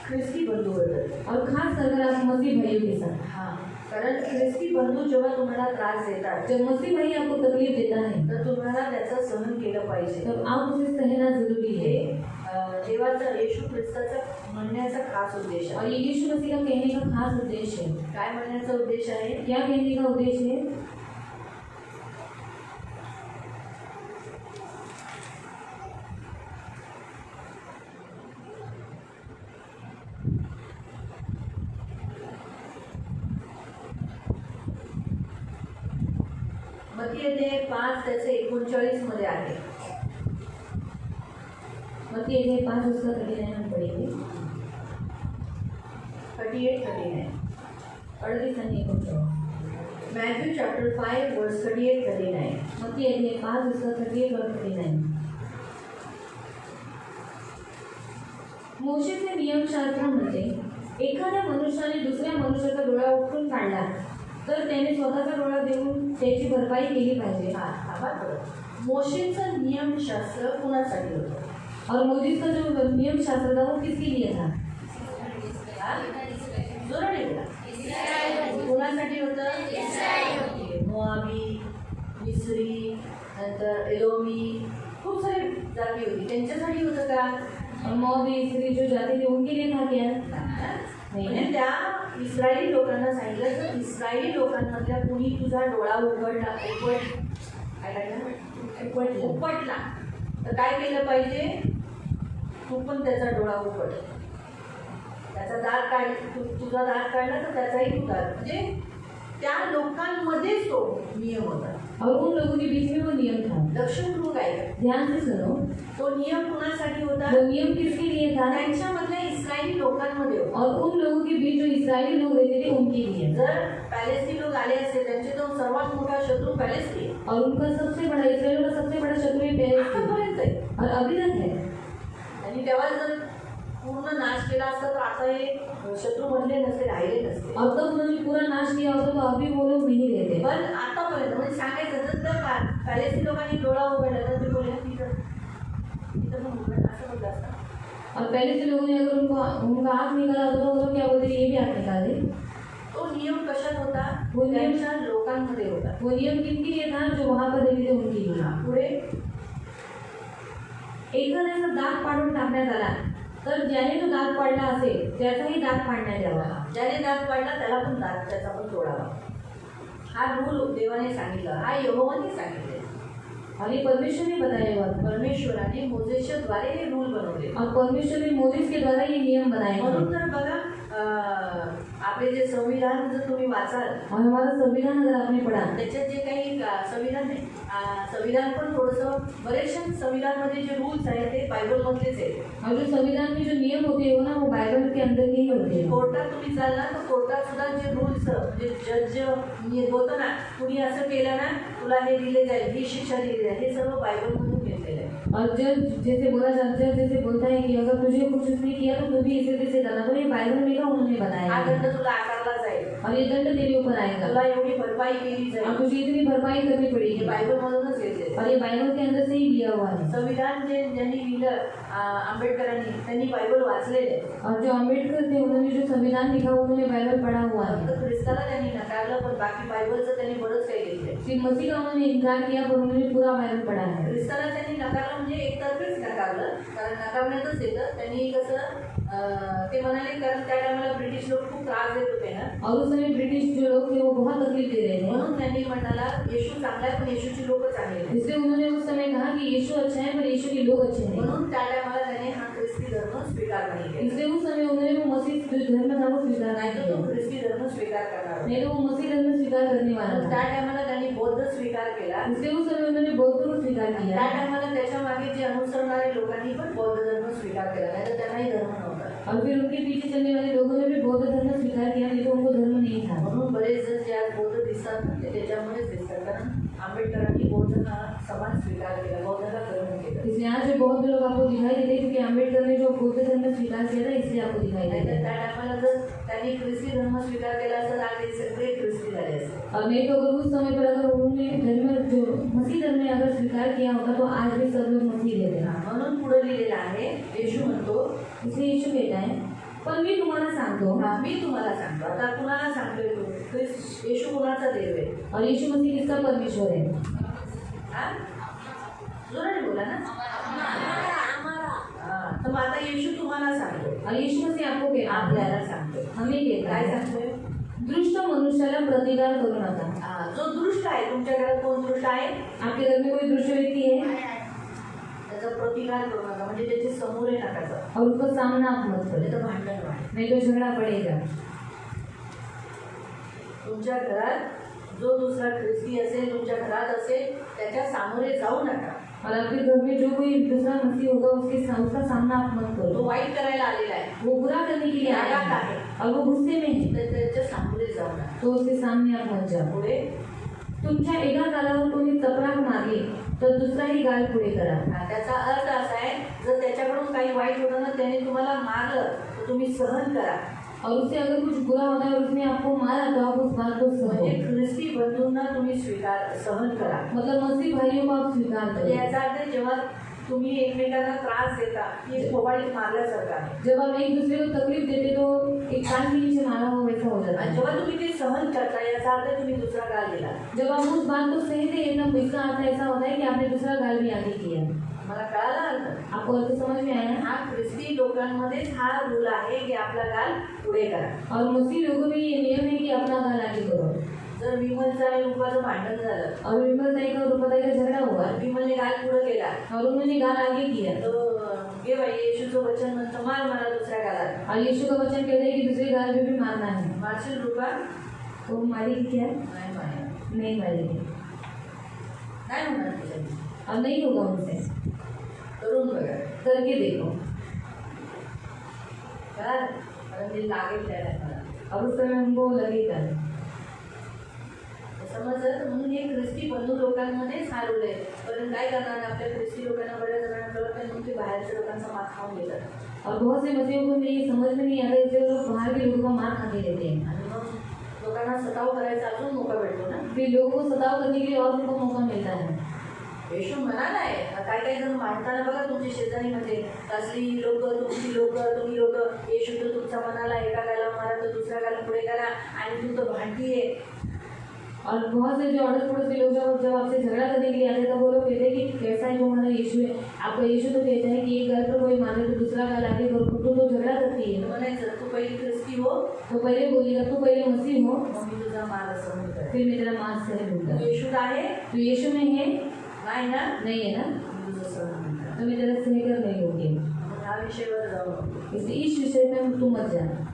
ख्रिस्ती बंधूबद्दल. और खास कर आप मसीह भाइयों के साथ, हा, कारण ख्रिस्ती बंधू जेव्हा तुम्हाला त्रास देतात जब मसीह भाई आपको तकलीफ देता है तर तुम्हाला त्याचं सहन केलं पाहिजे. तब आप उसे सहना जरूरी हे है। देवाचा येशू ख्रिस्ताचा म्हणण्याचा खास उद्देश और आहे. ये यीशु मसीह का कहने का खास उद्देश्य है। काय म्हणण्याचा उद्देश आहे? क्या कहने का उद्देश्य है? मत्ती अध्याय 5 त्याचे 39 मध्ये आहे. मत्ती अध्याय 5 उसका 39 हम पढ़ेंगे। 38-39. 38 आणि 39। मॅथ्यू चॅप्टर 5 वर्स 38-39. मत्ती अध्याय 5 उसका 38 और 39। मोशेचे नियमशास्त्रामध्ये एखाद्या मनुष्याने दुसऱ्या मनुष्याचा डोळा उपटून काढला तर त्याने स्वतःचा डोळा देऊन त्याची भरपाई केली पाहिजे। मोशेचं नियमशास्त्र कुणासाठी होतं? और मोजिस का जो नियमशास्त्र था वो किसके लिए था? जोराने बोला. कुणासाठी होतं? मोआबी, मिस्री, नंतर एलोमी, खूप सारी जाती होती, त्यांच्यासाठी होतं का? और मोआबी इसराइली जो जाते थे उनके लिए था क्या? म्हणजे त्या इस्रायली लोकांना सांगितलं तर इस्रायली लोकांमधल्या कुणी तुझा डोळा उपटला तर काय केलं पाहिजे? तू पण त्याचा डोळा उपट. त्याचा दात काढ, तुझा दात काढला तर त्याचाही तू दात. म्हणजे त्या लोकांमध्येच तो नियम होता. और उन लोगों के बीच में वो नियम था। लक्षपूर्वक आहे. ध्यान से सुनो, तो नियम कुणासाठी होता? वो नियम किसके लिए था? त्यांच्यामधल्या इस्रायली लोकांमध्ये होता. और उन लोगों के बीच जो इस्राएली लोग रहते थे उनके लिए। जर पॅलेस्टीन लोक आले असते, त्यांचे तो सर्वात मोठा शत्रू पॅलेस्टीन और उनका सबसे बड़ा इस्राएलियों का सबसे बड़ा शत्रु ही पहले आतापर्यंत आहे. और अभी तक है। आणि तेव्हा जर पूर्ण नाश केला असता तर आता हे शत्रू बनले नसते, राहिले नसते. अब तक उन्होंने पूरा नाश किया होता तो अभी वो लोग नहीं रहते। पण आतापर्यंत म्हणजे सांगायचं तर पॅलेस्टीन लोकांनी डोळा उघडला तर ते बोलले तिथं पण उघड असं बोललं असतं. और पहले से लोगों ने अगर उनका आँख निकाला होता तो वो लोग क्या बोलते थे? ये भी आँख निकाल दे। तो नियम कशात होता? वो नियम त्यांच्या लोकांमध्ये होता. वो नियम किनके लिए था? जो वहाँ पर रहते थे उनके लिए। पुढे एखाद्याचा दात पाडून टाकण्यात आला तर ज्याने तो दात पाडला असेल त्याचाही दात पाडण्यात यावा। ज्याने दात पाडला त्याला पण दात त्याचा पण तोडावा. हा रूल देवाने सांगितला, हा यहोवाने सांगितले. और ये परमेश्वर ने बताया हुआ था। परमेश्वराने मोजेसच्या द्वारे हे रूल बनवले. और परमेश्वर ने मोसेस के द्वारा ये नियम बनाए म्हणून हैं। तर बघा, आपले जे संविधान जर तुम्ही वाचाल और हमारा संविधान अगर आपने पढ़ा त्याच्यात जे काही संविधान नाही, संविधान पण थोडंसं बरेचशा संविधानमध्ये जे रूल्स आहेत ते बायबलमधलेच आहेत. और जो संविधान में जो नियम होते हैं वो ना वो बाइबल के अंदर के ही होते हैं। कोर्टात तुम्ही जाल ना तर कोर्टात सुद्धा जे रूल्स म्हणजे जज होतं ना, कुणी असं केलं ना तुला हे दिले जाईल, ही शिक्षा दिली जाईल, हे सर्व बायबलमधून घेतलेलं आहे. और जज जैसे बोला जाता है, जैसे बोलता है कि अगर तुझे कुछ उसने किया तो तू भी इसे तैसे करना, तो ये बाइबल में का उन्होंने बताया हा है। दंड तुला आकारला जाईल, और ये दंड तेरे ऊपर आएगा तुला एवढी भरपाई केली और जाईल, तुझे इतनी भरपाई करनी हे पड़ेगी। बायबलमधूनच घेतलेलं और आहे. ये बाइबल के अंदर से ही लिया हुआ है। संविधान ज्यांनी लिहिलं आंबेडकरांनी, त्यांनी बायबल वाचलेलं आहे. और जो अम्बेडकर थे उन्होंने जो संविधान लिखा उन्होंने बाइबल पढ़ा हुआ है। फक्त ख्रिस्ताला त्यांनी नकारलं, पण बाकी बायबलचं त्यांनी बरंच काही लिहिलंय. श्री मसीह का उन्होंने इनकार किया पर उन्होंने पूरा बाइबल पढ़ा है। ख्रिस्ताला त्यांनी नकारलं म्हणजे एकतर्फेच नकारलं, कारण नकारण्यातच येतं. त्यांनी कसं ते म्हणाले, कारण त्या टायमाला ब्रिटिश लोक खूप त्रास देत होते ना, और उस समय ब्रिटिश जो लोग थे वो बहुत तकलीफ दे रहे थे, म्हणून त्यांनी म्हणाला येशू चांगला आहे पण येशूची लोक चांगले नाही. इसलिए उन्होंने उस समय कहा कि यीशु अच्छा है पर यीशु के लोग अच्छे नहीं। म्हणून त्या टायमाला त्याने हा ख्रिस्ती धर्म स्वीकार नहीं किया, इसलिए उस समय उन्होंने वो मसीह जो धर्म था वो स्वीकार नाही नहीं तर तो किया, ख्रिस्ती धर्म स्वीकार करणार होता. नहीं तो वो मसीह धर्म स्वीकार करने वाला त्या था. टायमाला त्यांनी बौद्ध स्वीकार केला. इसलिए उस समय उन्होंने बौद्ध को स्वीकार त्या किया टायमाला त्याच्या मागे जे अनुसरणारे लोकांनी पण बौद्ध धर्म स्वीकार केला, नाही तर त्यांनाही धर्म नव्हता. और फिर उनके पीछे चलने वाले लोगों ने भी बौद्ध धर्म स्वीकार किया, नहीं तो उनको धर्म नहीं था. म्हणून बरेच जण जे आज बौद्ध दिसतात ना, ते त्याच्यामुळेच दिसतात, कारण आंबेडकरांनी बौद्ध हा समाज स्वीकार केला, बौद्धाला ग्रहण केलं. इसलिए आज जो बौद्ध लोग आपको दिखाई देते हैं क्योंकि अम्बेडकर ने जो बौद्ध धर्म स्वीकार किया था इसलिए आपको दिखाई नाही देते तर त्या हैं. टायमाला जर त्यांनी ख्रिस्ती धर्म स्वीकार केला असता, आज हे सगळे ख्रिस्ती झाले असते. और नहीं तो अगर उस समय पर अगर उन्होंने धर्म जो मसीह धर्म ने अगर स्वीकार किया होता तो आज भी सब लोग मसीह लेते हैं. म्हणून पुढे लिहिलेलं आहे, येशू म्हणतो, इसलिए यीशु कहता है, पण मी तुम्हाला सांगतो. मी तुम्हाला सांगतो. आता कुणाला सांगतोय तू? येशू कुणाचा देव आहे? और यीशु मसीह किसका परमेश्वर है? हा? जोराने बोला ना. हा, तर मग आता येशू तुम्हाला सांगतो, और यीशु मसीह आपको कहता है, आपल्याला सांगतो. हमें कहता काय है, सांगतोय? दुष्ट मनुष्याला प्रतिकार करू नका. हा, जो दृष्ट आहे, तुमच्या घरात कोण दृष्ट आहे, आपके घर में कोई दुष्ट व्यक्ति है त्याचा प्रतिकार करू नका, म्हणजे त्याचे समोर नका जाऊ, और उसका सामना आप मत करो, त्याचं भांडण वाढेल. नहीं तो झगड़ा पड़ेगा. तुमच्या घरात जो दुसरा ख्रिस्ती असेल, तुमच्या घरात असेल, त्याच्या सामोरे जाऊ नका. और आपके घर में जो कोई दूसरा मसीह होगा उसका सामना आप मत तो करो. वाईट करायला आलेला आहे, वो बुरा करने के लिए आया रागात है आहे, और वो गुस्से में है, तर त्याच्या सामोरे जाऊ नका. तो उसके सामने आप मत जाओ. पुढे तुमच्या एका गालावर कोणी चपराक मागे तर दुसराही गाल पुढे करा. हा, त्याचा अर्थ असा आहे, जर त्याच्याकडून काही वाईट होतं ना, त्याने तुम्हाला मारलं तर तुम्ही सहन करा. और उससे अगर कुछ बुरा होता है और उसने आपको मारा तो आप उस बात को म्हणजे सहो. ख्रिस्ती बंधूंना तुम्ही सहन करा. मतलब मसीह भाइयों को आप स्वीकार म्हणजे करें. याचा अर्थ जेव्हा तुम्ही एकमेकांना त्रास देता, की फोबाडीत मारल्यासारखं आहे. जब आप एक दूसरे को तकलीफ देते तो एक कान के नीचे मारा हो वैसा हो जाता आणि है. जेव्हा तुम्ही ते सहन करता, याचा अर्थ तुम्ही दुसरा गाल दिला. जब आप उस बात को सहते हैं ना इसका अर्थ ऐसा होता है कि आपने दूसरा गाल भी आगे किया. मला कळाला अर्थ. आपको अर्थ समझ में आया. हा ख्रिस्ती लोकांमध्येच हा रूल आहे की आपला गाल पुढे करा. और मसीह लोगों में ये नियम है कि अपना गाल आगे करो. जर विमलचं आणि रूपाचं भांडण झालं, और विमल ताई का और रूपा ताई का झगड़ा हुआ विमलने गाल पुढे केला, और उन्होंने गाल आगे किया. तो घे बाई, येशूचं वचन म्हणतं, मार मला दुसऱ्या गालात. और यीशु का वचन कहता है कि दूसरे गाल पे भी मारना है. मारशील रूपा? तो मारेगी क्या? नाही मारेल. नहीं मारेगी. नाही होणार तुझ्याने. और नहीं होगा उनसे. करून बघा. करके देखो. कारण ते लागेल त्या टायमाला. और उस समय हमको लगेगा. समजलं? म्हणून हे ख्रिस्ती बंधू लोकांमध्येच हा रूल आहे. कारण काय करणार, आपल्या ख्रिस्ती लोकांना बऱ्याच जणांना कळत नाही, म्हणून ते बाहेरच्या लोकांचा मात खाऊन घेतात. और बहुत से मसीहों को ये समझ में नहीं आता इसलिए लोग बाहर के लोगों का मार खाते रहते हैं. आणि मग लोकांना सताव करायचा अजून मौका भेटतो ना. फिर लोगों को सताव करने के लिए और उनको मौका मिलता है. येशू म्हणाला आहे, काही काही जण मानताना बघा तुमच्या शेजारी मध्ये, असली लोक, तुमची लोक, तुम्ही लोक, येशू तर तुमचा मनाला एका गाला मारा तर दुसऱ्या गाला पुढे करा, आणि तू तर भांडती आहे. और बहुत से जो अड़ोस पड़ोस के लोग जब आपसे झगड़ा करने के लिए आते हैं तब वो लोग कहते हैं कि कैसा है जो हमारा यीशु है. आपका यीशु तो कहता है कि एक गाल पर कोई मारे तो दूसरा गाल आगे करो. तो झगड़ा करती है. म्हणायचं तू पहिली ख्रिस्ती हो, तो पहले बोलेगा तू पहले मसीह हो, मग मी तुझा मार सहन करेन. फिर मैं तेरा मांस सह लूंगा. तू येशूत आहे? तू यीशु में है? नाही ना? नहीं है ना? मी तुझं सहन करेन. तो मैं तेरा सह कर नहीं होगी. मग ह्या विषयावर जाऊ नको. इसलिए इस विषय में तू मत जाना.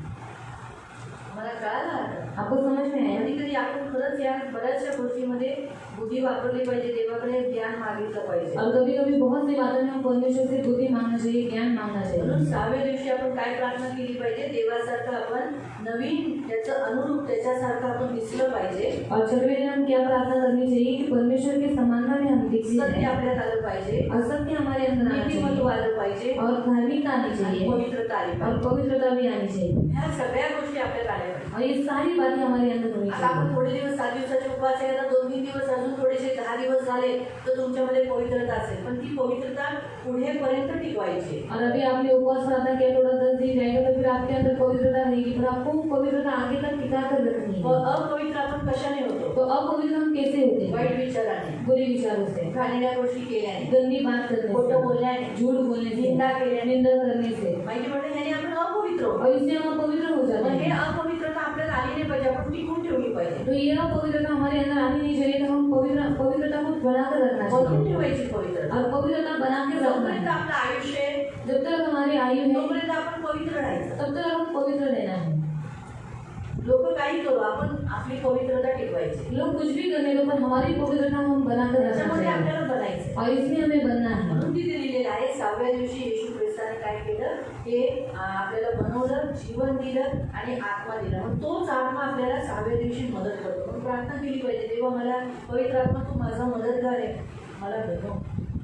मला कळालं आता. आपको समझ में आया? कधी कधी आपण खरंच या बऱ्याचशा गोष्टीमध्ये बुद्धी वापरली पाहिजे, देवाकडे ज्ञान मागितलं पाहिजे. और कभी कभी बहुत सी बातों में हम परमेश्वर से बुद्धि मांगना चाहिए, ज्ञान मांगना म्हणून चाहिए. 6व्या दिवशी आपण काय प्रार्थना केली पाहिजे, देवासारखं आपण नवीन त्याचं अनुरूप त्याच्यासारखं आपण दिसलं पाहिजे. और छठवें दिन हम क्या प्रार्थना करनी चाहिए कि परमेश्वर के समानता में हम दिखते सत्य हैं. आपल्यात आलं पाहिजे, और सत्य हमारे अंदर आना नीतिमत्व चाहिए आलं पाहिजे, और धार्मिकता आनी आणि चाहिए पवित्रता आली और पाहिजे. पवित्रता भी आनी चाहिए. ह्या सगळ्या गोष्टी आपल्यात आल्या पाहिजे. और ये सारी बातें हमारे अंदर होनी आता आपण चाहिए. थोडे दिवस 7 दिवसाचे उपवास आहे, आता 2-3 दिवस अजून थोडेसे 10 दिवस झाले तर तुमच्यामध्ये पवित्रता असेल, पण ती पवित्रता पुढेपर्यंत टिकवायची. और अभी आपने उपवास प्रार्थना किया, थोड़ा 10 दिन जाएगा तो फिर आपके अंदर पवित्रता रहेगी, पर आपको पवित्रता आगे तक टिका कर रखनी व है. अपवित्र आपण कशाने होतो? तो अपवित्र हम कैसे होते हैं? वाईट विचाराने, बुरे विचारों से, घाणेरड्या गोष्टी केल्याने, गंदी बात करने खोटं से, बोलल्याने, झूठ बोलने से, निंदा केल्याने, निंदा करने से, माहिती पडते ह्याने आपण अपवित्र होतो. और इससे हम अपवित्र हो जाते पण हे हैं. अपवित्रता आपल्याला आली नाही पाहिजे, आपण टिकून ठेवली पाहिजे. तो ये अपवित्रता हमारे अंदर आनी नहीं चाहिए. तो हम पवित्रता को बनाकर रखना बनवून चाहिए ठेवायची पवित्रता. और पवित्रता बना के रखना जोपर्यंत है. आपलं आयुष्य जब तक हमारी आयु है तोपर्यंत आपण पवित्र राहायचं. तब तक हम पवित्र रहना है. लोक काही करू, आपण आपली पवित्रता टिकवायची. लोग कुछ भी करने दो पर हमारी पवित्रता हम बनाकर रखना त्याच्यामध्ये चाहिए आपल्याला बनायचं. और इसमें हमें बनना है. म्हणून तिथे लिहिलेलं आहे 6व्या दिवशी येशू ख्रिस्ताने काय केलं, हे आपल्याला बनवलं, जीवन दिलं आणि आत्मा दिला. मग तोच आत्मा आपल्याला 6व्या दिवशी मदत करतो. म्हणून प्रार्थना केली पाहिजे, देवा मला पवित्र आत्मा तू माझा मदतगार आहे, मला बनव.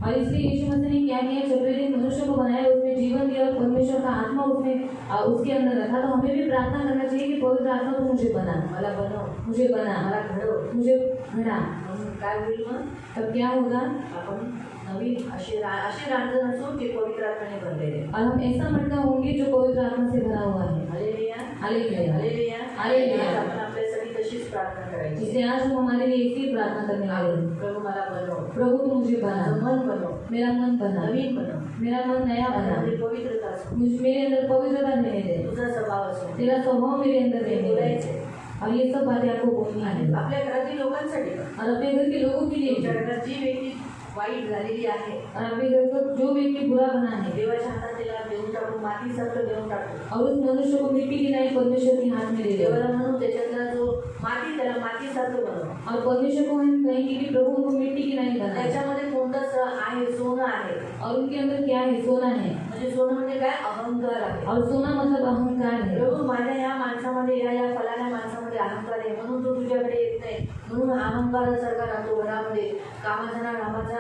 और इसलिए यीशु मसीह ने क्या किया, चतुर्वेदी मनुष्य को बनाया, उसमें जीवन दिया और परमेश्वर का आत्मा उसमें उसके अंदर रखा. तो हमें भी प्रार्थना करना चाहिए कि पवित्र आत्मा तो मुझे बना, मला बनव, मुझे बना, मला घडव. मुझे घड़ा. म्हणून काय होईल मग, तब क्या होगा, आपण नवीन असे रांजण असू जे पवित्र आत्म्याने भरलेले. और हम ऐसा मटका होंगे जो पवित्र आत्मा से भरा हुआ है. Hallelujah, hallelujah, hallelujah, hallelujah. आज आपण आपल्यासाठी तशीच प्रार्थना करायची. इसलिए आज हम हमारे लिए ऐसी प्रार्थना करने वाले हैं. प्रभू मला बनव, प्रभु तू मुझे माझं बना, मन बनव, मेरा मन बना, नवीन बनव, मेरा मन नया बना, माझ्यामध्ये पवित्रता असो, मेरे अंदर पवित्रता रहने दे, तुझा स्वभाव असो. तेरा स्वभाव मेरे अंदर रहने दे. बोलायचे और ये सब बातें आपको बोलनी है. आपल्या घरातील लोकांसाठी पण. और अपने घर के लोगों के लिए तुमच्या भी. घरात जी व्यक्ती वाईट झालेली आहे, और अपने घर का जो व्यक्ति बुरा बना है देवाच्या हातात त्याला देऊन टाकू, मातीसारखं देऊन टाकू. और उस मनुष्य को मिट्टी की नहीं परमेश्वर के हाथ में दे दे. देवाला म्हणून त्याच्यातला जो माती, त्याला मातीसारखं बनव. और परमेश्वर को हम कहेंगे कि प्रभु उनको मिट्टी की नहीं बना. त्याच्यामध्ये कोणतंच आहे, सोनं आहे. और उनके अंदर क्या है, सोना है. म्हणजे सोनं म्हणजे काय, अहंकार आहे. और सोना मतलब अहंकार है. प्रभू माझ्या या माणसामध्ये, या फलाण्या माणसामध्ये अहंकार आहे, म्हणून तो तुझ्याकडे येत नाही. म्हणून अहंकारासारखा राहतो घरामध्ये, कामाचा ना कामाचा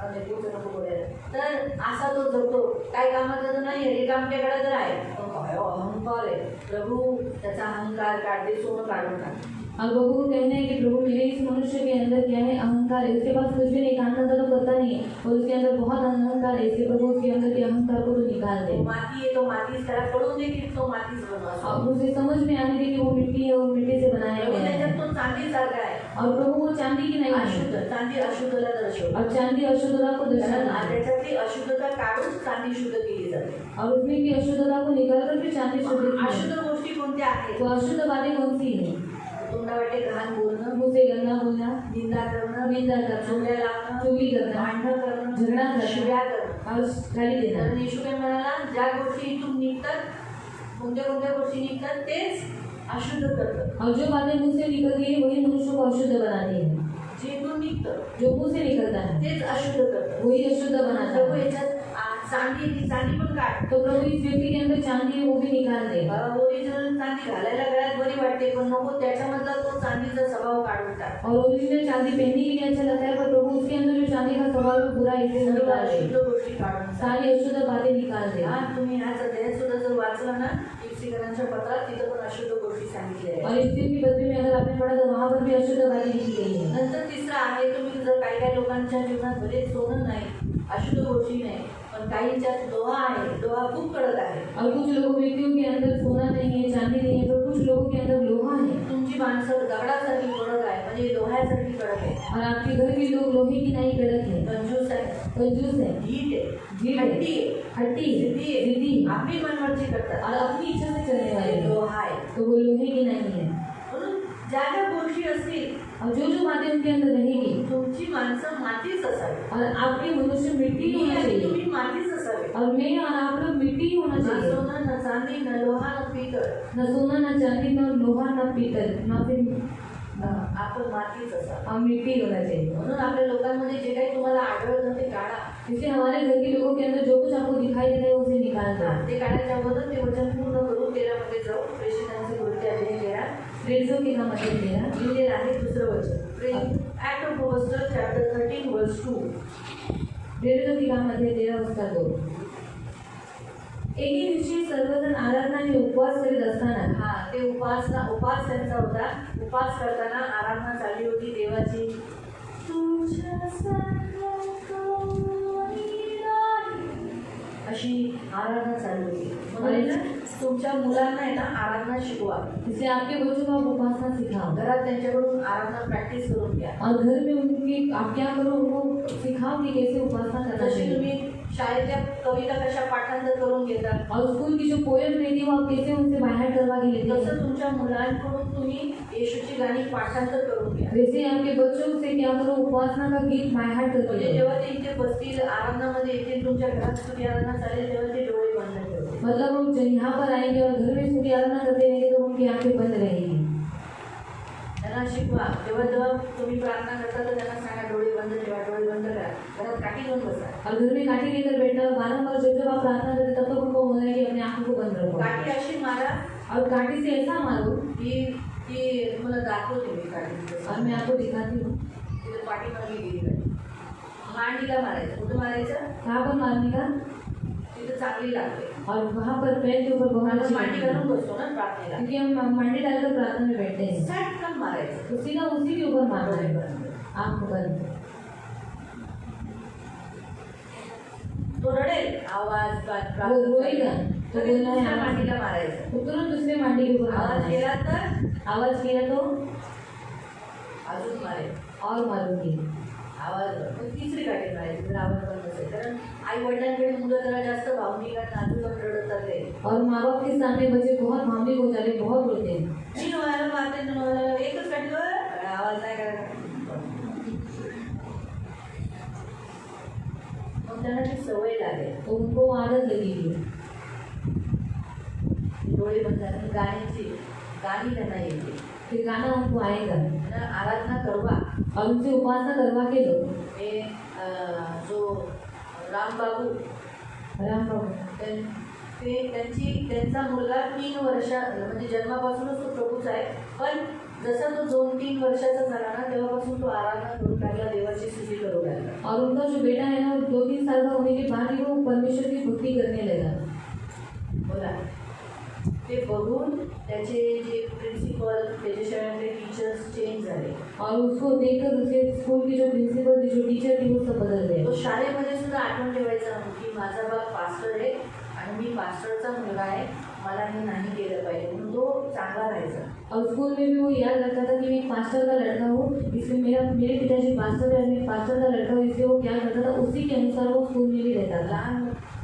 नको बोलायला. तर असा तो जगतो, काय कामाचा तर नाही आहे, रिकामट्याकडे तर आहे, पण काय अहंकार आहे. प्रभू त्याचा अहंकार काढते, सोनं काढून टाक. और प्रभु को कहना है कि प्रभु मेरे इस मनुष्य के अंदर क्या है, अहंकार है. उसके पास कुछ भी नहीं, काम धंधा तो करता नहीं है और उसके अंदर बहुत अहंकार है. इसलिए प्रभु उसके अंदर के अहंकार को तो निकाल दे. माती आहे, तो मातीच त्याला कळून दे की तो मातीच बनवा. और उसे समझ में आने दे कि वो मिट्टी है, वो मिट्टी से बनाया प्रभू गया त्याच्यात है. तो चांदीसारखा आहे. और प्रभु वो चांदी की नहीं है. अशुद्ध, चांदी अशुद्धला दर्शवतो. और चांदी अशुद्धता को दर्शाता है. त्याच्यातली अशुद्धता काढून चांदी शुद्ध केली जाते. और उसमें की अशुद्धता को निकाल कर फिर चांदी शुद्ध की है. अशुद्ध गोष्टी कोणत्या आहेत, तो अशुद्ध बातें कौन सी है, तोंडा वाटे घाण बोलणं, मुझसे गंदा बोलना, निंदा करणं, निंदा करना, चुगल्या लावणं, चुगली करना, भांडणं करणं, झगडा करना, शिव्या करणं. और गाली देना. तर येशू काय म्हणाला, ज्या गोष्टी इथून निघतात, कोणत्या कोणत्या गोष्टी निघतात तेच अशुद्ध करतात. और जो बातें मुंह से निकलती है वही मनुष्य को अशुद्ध बनाती है. जे इथून निघतं जो मुंह से निकलता है तेच अशुद्ध करतात. वही अशुद्ध बनाता प्रभू है. याच्यात चांदी, ती चांदी पण काढ. तो प्रभु इस व्यक्ति के अंदर चांदी है वो भी निकाल दे. ओरिजिनल चांदी घालायला गळ्यात बरी वाटते, पण नको त्याच्यामधला तो चांदीचा स्वभाव काढून टाक. और ओरिजिनल चांदी पहनने के लिए अच्छा लगता है पर प्रभु उसके अंदर जो चांदी का स्वभाव है बुरा है इसे सर्व निकाल दे. अशुद्ध गोष्टी काढून टाक. सारी अशुद्ध बातें निकाल दे. हा, तुम्ही ह्याच अध्यायात सुद्धा जर वाचलं ना, इफ्सिकरांच्या पत्रात, तिथं पण अशुद्ध गोष्टी सांगितल्या आहेत. और इस की पत्री में अगर आपने पढ़ा तो वहाँ पर भी अशुद्ध बातें लिखी गई है. नंतर तिसरा आहे, तुम्ही जर काही काही लोकांच्या जीवनात भले सोनं नाही, अशुद्ध गोष्टी नाही, पण काहींच्यात लोहा आहे, लोहा खूप कडक आहे. और कुछ लोगों व्यक्तियों के अंदर सोना नहीं है, चांदी नहीं है, पर कुछ लोगों के अंदर लोहा है. तुमची माणसं दगडासारखी कडक आहे, म्हणजे लोह्यासारखी कडक आहे. और आपके घर के लोग लोहे की नहीं कड़क है, कंजूस आहे, कंजूस है, ढीठ आहे, ढीठ है, हट्टी आहे, हट्टी है, जिद्दी आहे, जिद्दी है, आपली मनमर्जी करतात, और अपनी इच्छा से चलने वाले आणि लोग, लोहा आहे. तो वो लोहे की नहीं है. म्हणून ज्या ज्या गोष्टी असतील, और जो जो बातें उनके अंदर रहेगी, तुमची माणसं मातीच असावी. और आपके मनुष्य मिट्टी ही होना चाहिए. तुम्ही मातीच असावे. और मैं और आप लोग मिट्टी ही होना ना चाहिए. सोनं, ना चांदी, ना लोहा, ना पितळ. न सोना, न चांदी, न लोहा, न पीतल, न फिर आपण मातीच असावं. हम मिट्टी होना चाहिए. म्हणून आपल्या लोकांमध्ये जे काही तुम्हाला आढळतं ते काढा. इसलिए हमारे घर के लोगों के अंदर जो कुछ आपको दिखाई देता है उसे निकाल दो. ते काढायच्या अगोदर ते वचन पूर्ण करून 13 मध्ये जाऊ. प्रेषितांचे कृत्य अध्याय 13 प्रेरितों के काम अध्याय 13. लिहिलेलं आहे दुसरं वचन. ऍक्ट ऑफ अपोस्टल चॅप्टर 13 वर्स 2. प्रेरितों के काम अध्याय 13 उसका 2. एके दिवशी सर्वजण आराधना आणि उपवास करीत असताना हा, ते उपास त्यांचा होता. उपास करताना आराधना चालली होती देवाची. अशी आराधना चालू होती. म्हणून ना, तुमच्या मुलांना आहे ना आराधना शिकवा. इसलिए आपके बच्चों को आप उपासना सिखाओ. घरात त्यांच्याकडून आराधना प्रॅक्टिस करून घ्या. और घर में उनकी आप क्या करो उनको सिखाओ कि कैसे उपासना करना जशी चाहिए. तुम्ही शाळेतल्या कविता कशा पाठांतर करून घेता, और स्कूल की जो पोएम रहती है वो आप कैसे उनसे बाहर करवा के लेते तसं हैं. तुमच्या मुलांकडून तुम्ही येशूची गाणी पाठांतर करून घ्या. वैसे आपके बच्चों से क्या करो, उपासना का गीत बाय हार्ट करके म्हणजे लो। जेव्हा ते इथे बसतील आराधनामध्ये येतील, तुमच्या घरात स्तुती आराधना चालेल, तेव्हा ते डोळे बंद ठेवतील. मतलब हम जब यहाँ पर आएंगे और घर में स्तुति आराधना करते रहेंगे तो उनकी आंखें बंद रहेगी। त्यांना शिकवा. जेव्हा जेव्हा तुम्ही प्रार्थना करता तर त्यांना सांगा डोळे बंद ठेवा, डोळे बंद करा. घरात काठी घेऊन बसा. और घर में काठी लेकर बैठना, बारम्बार जब आप प्रार्थना करते तब तक उनको बोलना है कि अपनी आंखों को बंद रखो। काठी अशी मारा और काठी से ऐसा मारो, की ती तुम्हाला दाखवते मी काठी. और मैं आपको दिखाती हूँ तिथे पाठीमागे गेली काठी. मांडीला मारायचं. कुठं मारायचं? कहाँ पर मारने का, तिथं चांगली लागते. और वहाँ पर पैर के ऊपर बहुत आपण अच्छी मांडी लगती है। घालून बसतो ना प्रार्थनेला. क्योंकि हम मंडी डालकर प्रार्थना में बैठते हैं, सटकन मारायचं. तो सीधा उसी के ऊपर मारना है, आंख बंद। तो रडेल, आवाज वो रोएगा, तो लगेच बोलना है दुसऱ्या आवाज। मांडीला मारायचं. तो तुरंत दूसरे मांडी के ऊपर मारना आवाज है। केला तर आवाज किया तो अजून मारेल. और मारूंगी। आवाज मग तिसरी काठी मारायची जर आवाज बंद असेल. कारण आई वडिलांकडे मुलं जरा जास्त भावनिक आणि नाजूक आणि रडत चालले. और माँ बाप के सामने बच्चे बहुत भावनिक हो जाते, बहुत रोते हैं। मी व्हायला मारते न व्हायला एकच काठीवर आवाज नाही करायचा. मग त्यांना ती सवय लागेल. तो उनको आदत लगेगी। डोळे बंद आणि गाणी त्यांना येते. फिर गाना उनको आएगा त्यांना आराधना करवा. और उनसे उपासना करवा के दो। हे जो रामबाबू राम बाबू त्यांचा मुलगा 3 वर्षा म्हणजे जन्मापासूनच तो प्रभूच आहे. पण जसा तो 2-3 वर्षाचा झाला ना तेव्हापासून तो आराधना करू लागला, देवाची स्तुती करू लागला. और उनका जो बेटा है ना, 2-3 साल का होने के बाद ही वो परमेश्वर की भक्ति करने लगा। बोला. ते बघून त्याचे जे प्रिन्सिपल, त्याच्या शाळेतले टीचर्स चेंज झाले. और उसको देखकर उसके स्कूल की जो प्रिंसिपल थी, जो टीचर थी, वो सब बदल गए। तो शाळेमध्ये सुद्धा आठवण ठेवायचा की माझा बाप पास्टर आहे आणि मी पास्टरचा मुलगा आहे, मला हे नाही केलं पाहिजे, म्हणून तो चांगला राहायचा. और स्कूल में भी वो याद रखता था कि मैं पास्टर का लड़का हूँ, इसलिए मेरे पिताजी पास्टर है, मैं पास्टर का लड़का हूँ, इसलिए वो क्या करता था उसी के अनुसार वो स्कूल में भी रहता था।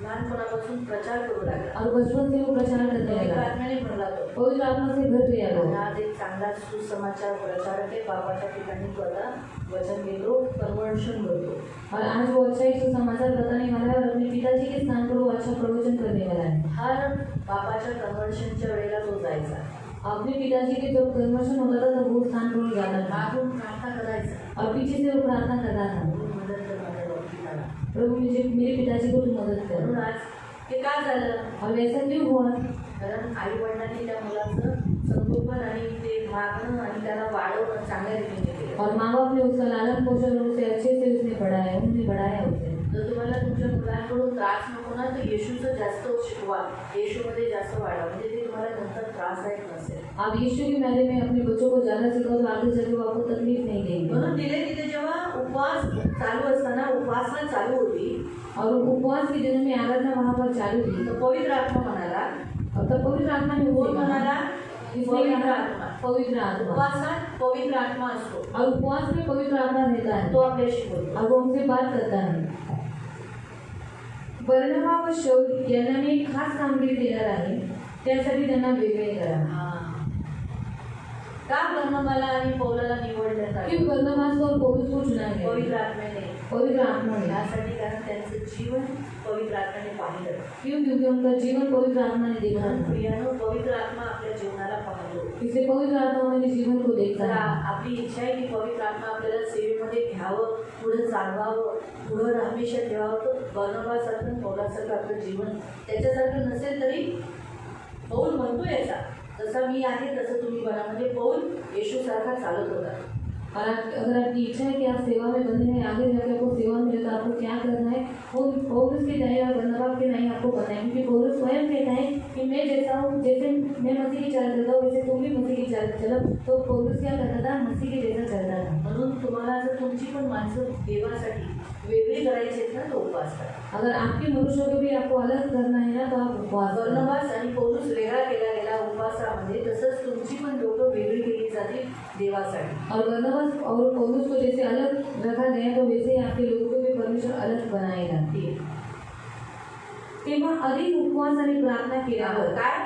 लहानपणापासून प्रचार करू लागला. और बचपन से वो प्रचार करने पवित्र लगा, आत्म्याने भरला तो. पवित्र आत्मा से भर गया आणि वो। आज एक चांगला सुसमाचार प्रचारक आहे. बाबाच्या ठिकाणी तो आता वचन घेतो, कन्व्हर्शन करतो. और आज वो अच्छा एक सुसमाचार बताने वाला है और अपने पिताजी के स्थान पर वो अच्छा प्रवचन करने वाला है। हर बाबाच्या कन्व्हर्शनच्या वेळेला तो जायचा. अपने पिताजी के जब कन्वर्शन होता था तब वो स्थान पर वो जाता था मागून प्रार्थना करायचा. और पीछे से वो प्रार्थना करता था, प्रभू मदत कर माझ्या बाबतीला. प्रभु मुझे, मेरे पिताजी को तू मदद म्हणून कर। आज ते का झालं? और वैसा क्यों हुआ? कारण आई वडिलांनी त्या मुलाचं संगोपन आणि ते मागणं आणि त्याला वाढवणं चांगल्या रीतीने केलं. और माँ बाप ने उसका लालन पोषण और उसे अच्छे से उसने पढ़ाया, उन्होंने बढ़ाया उसे। जर तुम्हाला तुमच्या मुलांकडून त्रास नको ना तर येशूचं जास्त शिकवा, येशूमध्ये जास्त वाढवा, म्हणजे ते तुम्हाला नंतर त्रासदायक नसेल. आप यीशु के बारे में अपने बच्चों को ज़्यादा सिखाओ तो आगे चल के वो आपको तकलीफ नहीं देंगे। म्हणून तिथे जेव्हा उपवास चालू असताना उपासना चालू होती और उपवास के दिनों में आराधना वहाँ पर चालू थी। तर पवित्र आत्मा म्हणाला. और तब पवित्र आत्मा ने कोण उसे म्हणाला? कहा, इसने पवित्र कहा, आत्मा. पवित्र आत्मा। उपवासात पवित्र आत्मा असतो. और उपवास में पवित्र आत्मा रहता है, तो आपल्याशी बोलतो. और वो हमसे बात करता है। बर्नबा व शौल यांना मी एक खास कामगिरी देणार आहे, त्यासाठी त्यांना वेगळे करा। का बर्नबाला आणि पौलाला निवडण्यात आले? क्यों बर्नबास और पौलुस को चुना गया? पवित्र आत्म्याने. पवित्र आत्मा ने। यासाठी कारण त्यांचं जीवन पवित्र आत्म्याने पाहिलं. क्यों? क्योंकि उनका जीवन पवित्र आत्मा ने देखा म्हणून था। प्रियानो पवित्र आत्मा आपल्या जीवनाला पाहतो. इसे पवित्र आत्मा ने जीवन को देखा तर है। आपली इच्छा आहे की पवित्र आत्मा आपल्याला सेवेमध्ये घ्यावं, पुढे चालवावं, पुढं हमेशा ठेवावं. तर बर्नबासारखं पौलासारखं आपलं जीवन त्याच्यासारखं नसेल तरी पौल म्हणतो याचा जसा मी आहे तसं तुम्ही बना, म्हणजे पौल येशूसारखा चालत होता. और अगर आपकी इच्छा है कि आप सेवा में बंधे हैं, आगे जाकर आपको सेवा मिले तो आपको क्या करना है, वो पौलुस के नहीं और बर्नबास के नहीं आपको पता है। क्योंकि पौलुस स्वयं कहता है कि मैं जैसा हूँ, जैसे मैं मसीह की चाल चलता हूँ वैसे तुम भी मसीह की चाल चलो। तो पौलुस क्या करता था? मसीह के जैसा चलता था। म्हणून तुम्हाला जर तुमची पण माणसं देवासाठी वेगळी करायची आहेत ना तो उपवास करा. अगर आपके मनुष्यों को भी आपको अलग करना है ना तो आप उपवास करो। बर्नबास आणि पौलुस वेगळा केला गेला उपवासामध्ये, तसंच तुमची पण लोकं वेगळी केली जातील देवासाठी. और बर्नबास और पौलुस को जैसे अलग रखा गया तो वैसे ही आपके लोगों को भी परमेश्वर अलग बनाएगा। तेव्हा अधिक उपवास आणि प्रार्थना केल्यावर काय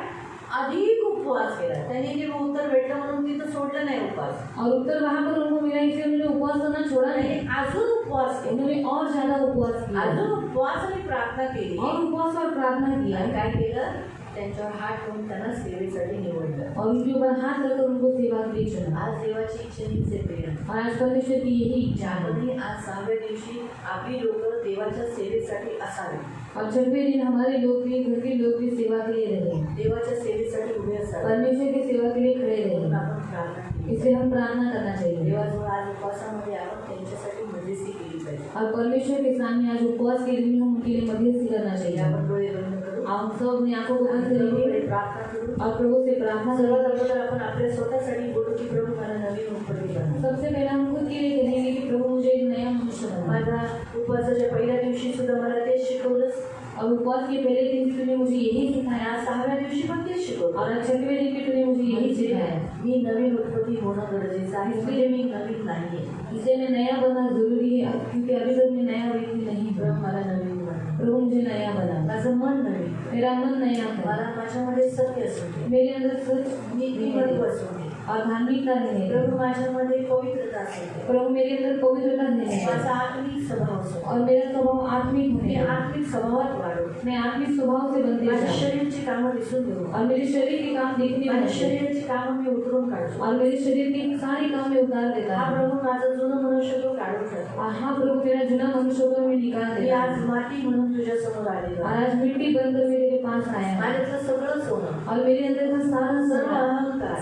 अधिक उपवास केला. त्यांनी जे उत्तर भेटलं म्हणून तिथं सोडलं नाही उपवास. और उत्तर वहाँ पर उनको मिला इसलिए उन्होंने उपवास करना छोड़ा नहीं, अजून उपवास केला. उन्होंने और ज्यादा उपवास किया, अजून उपवास आणि प्रार्थना केली. और उपवास और प्रार्थना किया, आणि काय केलं, त्यांच्यावर हात ठेवून त्यांना सेवेसाठी निवडलं. और उनके ऊपर हाथ रखकर उनको सेवा के लिए चुना. आज देवाची इच्छा हीच आहे प्रिय. और आज परमेश्वर की यही इच्छा है. ज्यामध्ये आज 6व्या दिवशी आपली लोक देवाच्या सेवेसाठी असावे. और 6वें दिन हमारे लोग भी, घर के लोग भी सेवा के लिए रहे, देवाच्या सेवेसाठी उभे असावे. परमेश्वर की सेवा के लिए खड़े म्हणून रहे. आपण प्रार्थना केली. इसलिए हम प्रार्थना करना चाहिए. देवाजवळ आज उपवासामध्ये आपण त्यांच्यासाठी मध्यस्थी केली पाहिजे. और परमेश्वर के सामने आज उपवास के दिन में हम उनके लिए मध्यस्थी करना चाहिए. आपण डोळे बंद करू. हम सब अपनी आंखों को बंद प्रभूकडे करेंगे प्रार्थना करू. और प्रभु से प्रार्थना सर्वात करेंगे. अगोदर आपण आपल्या स्वतःसाठी बोलू की प्रभू मला नवीन उत्पत्ती बनव. सबसे पहले हम खुद के लिए कहेंगे कि प्रभु मुझे एक नया मनुष्य बना. माझ्या उपवासाच्या पहिल्या दिवशी सुद्धा मला तेच शिकवलंस. और उपवास के पहले दिन तूने मुझे यही सिखाया, आज 6व्या दिवशी पण तेच शिकवलं. और 6वें दिन भी तूने मुझे यही सिखाया. मी नवीन उत्पत्ती होणं गरजेचं आहे. म्हणजे मी नवीन नाहीये. इसलिए मैं नया बनना जरूरी है, क्योंकि अभी तक मैं नया व्यक्ति नहीं प्रभू हूँ. मला नवीन बनव. प्रभु मुझे नया बना. माझं मन नवीन. मेरा मन नया है. मला माझ्यामध्ये सत्य असू दे. मेरे अंदर सच नीतिमत्व असू दे. और धार्मिकता नहीं है. प्रभु माझ्यामध्ये पवित्रता असू दे. प्रभु मेरे अंदर पवित्रता नहीं है. माझा आत्मिक स्वभाव असू दे. और मेरा स्वभाव आत्मिक मी होने. आत्मिक स्वभावात वाढू. मैं आत्मिक स्वभाव से बनते माझ्या जाऊं. शरीराची कामं विसरून देऊ. और मेरे शरीर के काम देखने माझ्या वाले, शरीराची कामं मी उतरून काढतो. और मेरे शरीर के सारे काम में उतार देता हा है. प्रभू माझं जुनं मनुष्यत्व काढून टाकतो. और हाँ प्रभु, मेरा जुना मनुष्य को मैं निकाल मी देता आज हूं. माती म्हणून तुझ्या समोर आलेलो और आहे. आज मिट्टी बनकर मेरे पास आया है. माझ्यातलं सगळं सोनं, और मेरे अंदर का सारा सर्व सर्व अहंकार,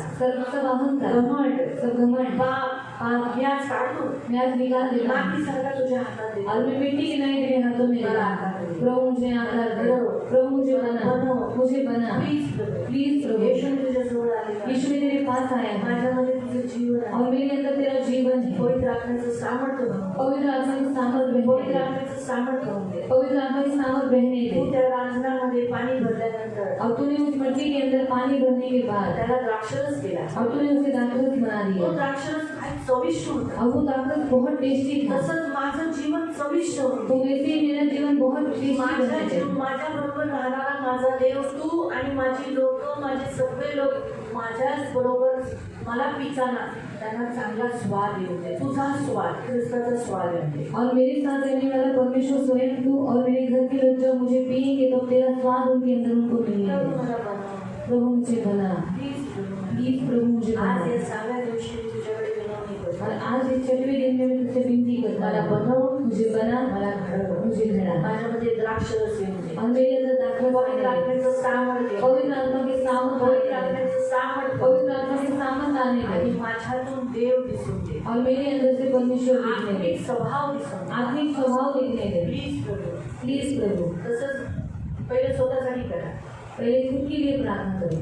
सब अहंकार, घमंड, सब घमंड, पाप, मी आज काढतो. मैं आज निकाल देता हूं. माती सारखा तुझ्या हातात देतो. और मैं मिट्टी के नहीं तेरे हाथों में देता हूं. प्रभु मुझे आकार दे. प्रभु मुझे बना, मुझे बना. Please Prabhu. प्लीज प्रभु. येशू मी तुझ्या जवळ आलेलो आहे. यीशु मैं तेरे पास आया हूं. माझ्यामध्ये तुझं जीवन आहे. और मेरे अंदर तेरा जीवन है. पवित्र आत्म्याचं सामर्थ्य भर. पवित्र आत्मा की सामर्थ पवित्र बहने आत्म्याचं सामर्थ्य होऊन दे. पवित्र आत्मा की सामर्थ बहने तू दे. त्या रांजणामध्ये पाणी भरल्यानंतर और तूने उस मिट्टी के अंदर पानी भरने के बाद त्याला द्राक्षरस केला. और तूने उसे दाखरस बना तो दिया. द्राक्षरस काय चविष्ट होता. और वो दाखरस बहुत टेस्टी था. तसंच माझं जीवन चविष्ट होतं. तो वैसे ही मेरा जीवन बहुत टेस्टी माझ्या बना. माझ्या बरोबर राहणारा माझा देव तू आणि माझी लोक, माझे सगळे लोक माझ्याच बरोबर मला पिताना त्यांना चांगला स्वाद येऊ दे. तुझा स्वाद, ख्रिस्ताचा स्वाद येऊ दे. और मेरे साथ रहने वाला परमेश्वर स्वयं तू और मेरे घर के लोग जब मुझे पिएंगे तो तेरा स्वाद उनके अंदर उनको प्रभू मिलेगा. मला बनव. प्रभु मुझे बना. Please Prabhu. प्लीज प्रभु मुझे आज बना. या 6व्या दिवशी मी तुझ्याकडे विनवणी करतो. और आज इस 6वें दिन में मैं तुझसे विनती करता मला हूं. बनव, मुझे बना, मला घडव. मुझे घड़ा. माझ्यामध्ये द्राक्षरस येऊ दे. और मेरे अंदर दाखल पवित्र आत्म्याचं सामर्थ्य येऊ दे. पवित्र आत्मा के सामर्थ पवित्र आने दे. आत्म्याचं सामर्थ्य पवित्र आत्मा के सामर्थ आने आणि दे. माझ्यातून देव दिसून दे. और मेरे अंदर से परमेश्वर दिखने दे. आत्मिक स्वभाव दिसून दे. आत्मिक स्वभाव दिखने दे. Please Prabhu. प्लीज प्रभु. तसंच पहिले स्वतःसाठी करा. पहले खुद के लिए प्रार्थना करो,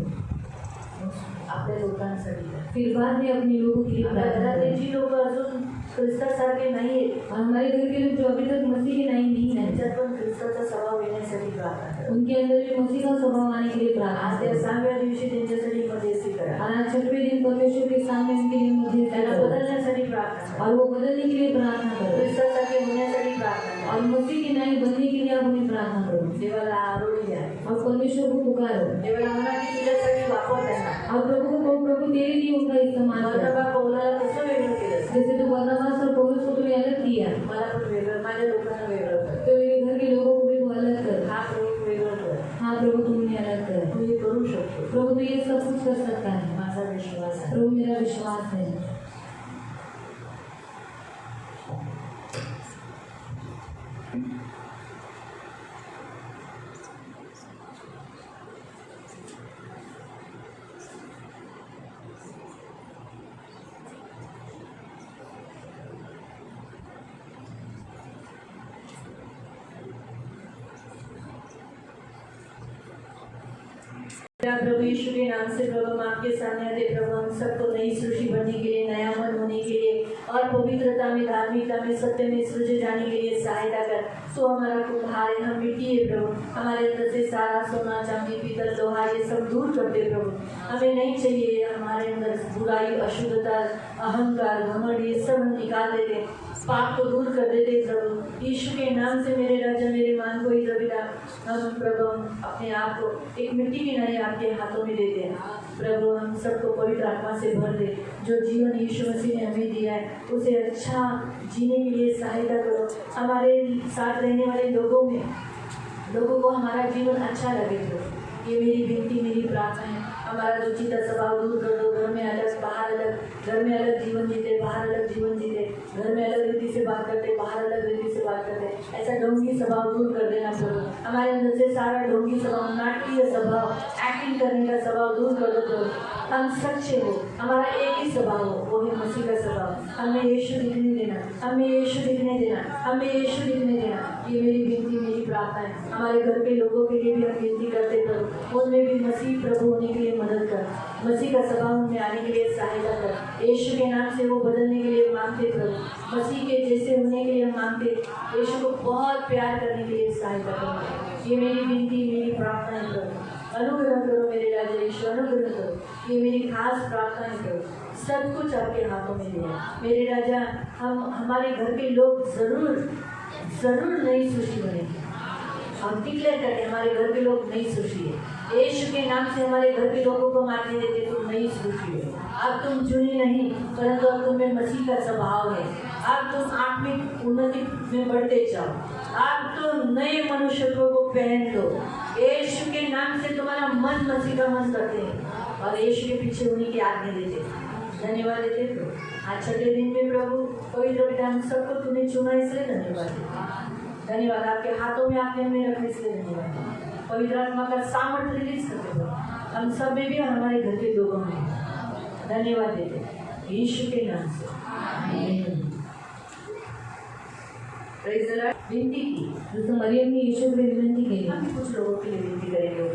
आपल्या लोकांसाठी करा. फिर बाद में अपने लोगों के लिए आपल्या प्रार्थना घरातले करो. जी लोक अजून ख्रिस्तासारखे नाहीयेत, और हमारे घर के लोग जो अभी तक मसीह के नहीं हैं, त्यांच्यात पण ख्रिस्ताचा स्वभाव येण्यासाठी प्रार्थना करा. उनके अंदर भी मसीह का स्वभाव आने के लिए प्रार्थना आज त्या करो. 6व्या दिवशी त्यांच्यासाठी मध्यस्थी करा. और आज 6वें दिन परमेश्वर के सामने उनके लिए मध्यस्थी त्यांना करो. बदलण्यासाठी प्रार्थना करा. और वो बदलने के लिए प्रार्थना करो. ख्रिस्तासारखे होण्यासाठी प्रार्थना करा. और मसीह के नहीं बनने के लिए आप उन्हें प्रार्थना करो. देवाला आरोळी द्या. और परमेश्वर को पुकारो. देवाला म्हणा की तुझ्यासाठी वापर त्यांना. और प्रभु को कहो, प्रभु तेरे लिए उनका इस्तेमाल कर. बर्नबा पौलाला कसं वेगळं केलं, जैसे तू बरनबास और पौलुस को तूने अलग किया, मला पण वेगळं, माझ्या लोकांना वेगळं कर. तो मेरे घर के लोगों को भी वो अलग कर. हा प्रभू वेगळं कर. हाँ प्रभु, तू उन्हें अलग कर. तू हे करू शकतो. प्रभु तू ये सब कुछ कर सकता है. माझा विश्वास आहे. प्रभु मेरा विश्वास है. प्रभु यीशु के नाम से प्रभु हम आपके सामने आते प्रभु, हम सबको नई सृष्टि बनने के लिए, नया मन होने के लिए और पवित्रता में, धार्मिकता में, सत्य में सृजे जाने के लिए सहायता कर। सो हमारा कुम्हार है, हम मिट्टी है प्रभु, हमारे अंदर से सारा सोना चांदी पीतल लोहा ये सब दूर कर दे प्रभु। हमें नहीं चाहिए हमारे अंदर बुराई, अशुद्धता, अहंकार, घमंड ये सब हम निकाल देते, पाप को दूर कर देते प्रभु। यीशु के नाम से मेरे राजा, मेरे मान को इधर पिता, हम प्रभु अपने आप को एक मिट्टी की नाई आपके हाथों में देते हैं प्रभु। हम सबको पवित्र आत्मा से भर दे। जो जीवन यीशु मसीह ने हमें दिया है उसे अच्छा जीने के लिए सहायता करो। हमारे साथ रहने वाले लोगों को हमारा जीवन अच्छा लगे प्रभु। ये मेरी विनती, मेरी प्रार्थना है। हमारा दुचिता स्वभाव दूर कर दो। घर में अलग, बाहर अलग, घर में अलग जीवन जीते, बाहर अलग जीवन जीते, घर में अलग रीति से बात करते, बाहर अलग रीति से बात करते, ऐसा ढोंगी स्वभाव दूर कर देना प्रभु। हमारे अंदर से सारा ढोंगी स्वभाव, नाटकीय स्वभाव, एक्टिंग करने का स्वभाव दूर कर दो प्रभु। हम सच्चे हो, हमारा एक ही स्वभाव हो, वो है मसीह का स्वभाव। हमें यीशु दिखने देना, हमें यीशु दिखने देना, हमें यीशु दिखने देना। ये मेरी विनती, मेरी प्रार्थना है। हमारे घर के लोगों के लिए भी हम विनती करते प्रभु, उनमें भी मसीह प्रभु होने के लिए मदद कर, मसीह का स्वभाव उनमें आने के लिए सहायता कर। यीशु के नाम से वो बदलने के लिए मांगते प्रभु, मसीह के जैसे होने के लिए हम मांगते, यीशु को बहुत प्यार करने के लिए सहायता करो। ये मेरी विनती, मेरी प्रार्थना है प्रभु। अनुग्रह करो मेरे राजा यीशु, अनुग्रह करो। ये मेरी खास प्रार्थना है प्रभु। सब कुछ आपके हाथों में दिया मेरे राजा। हम हमारे घर के लोग जरूर नई सृष्टि बनेगी। हम डिक्लेयर करते हमारे घर के लोग नई सृष्टि है। यीशु के नाम से हमारे घर के लोगों को मानने देते तुम नई सृष्टि है। अब तुम चुनी नहीं, परंतु अब तुम्हें मसीह का स्वभाव है। अब तुम आत्मिक उन्नति में बढ़ते जाओ। अब तुम नए मनुष्यों को पहन लो। यीशु के नाम से तुम्हारा मन मसीह का मन करते हैं और यीशु के पीछे उन्हीं की आज्ञा देते हैं। धन्यवाद देते प्रभु। आज छठे दिन में प्रभु पवित्र पिता हम सबको तूने चुना, इसलिए धन्यवाद। धन्यवाद आपके हाथों में आपने हमें रखा, इसलिए धन्यवाद। पवित्र आत्मा का सामर्थ्य रिलीज करते हो हम सब में भी और हमारे घर के लोगों में। धन्यवाद देते यीशु के नाम से, आमीन। Praise the Lord. विनती की, जसं मरियमने यीशु कडे विनंती केली, हम कुछ लोगों के लिए विनती करेंगे।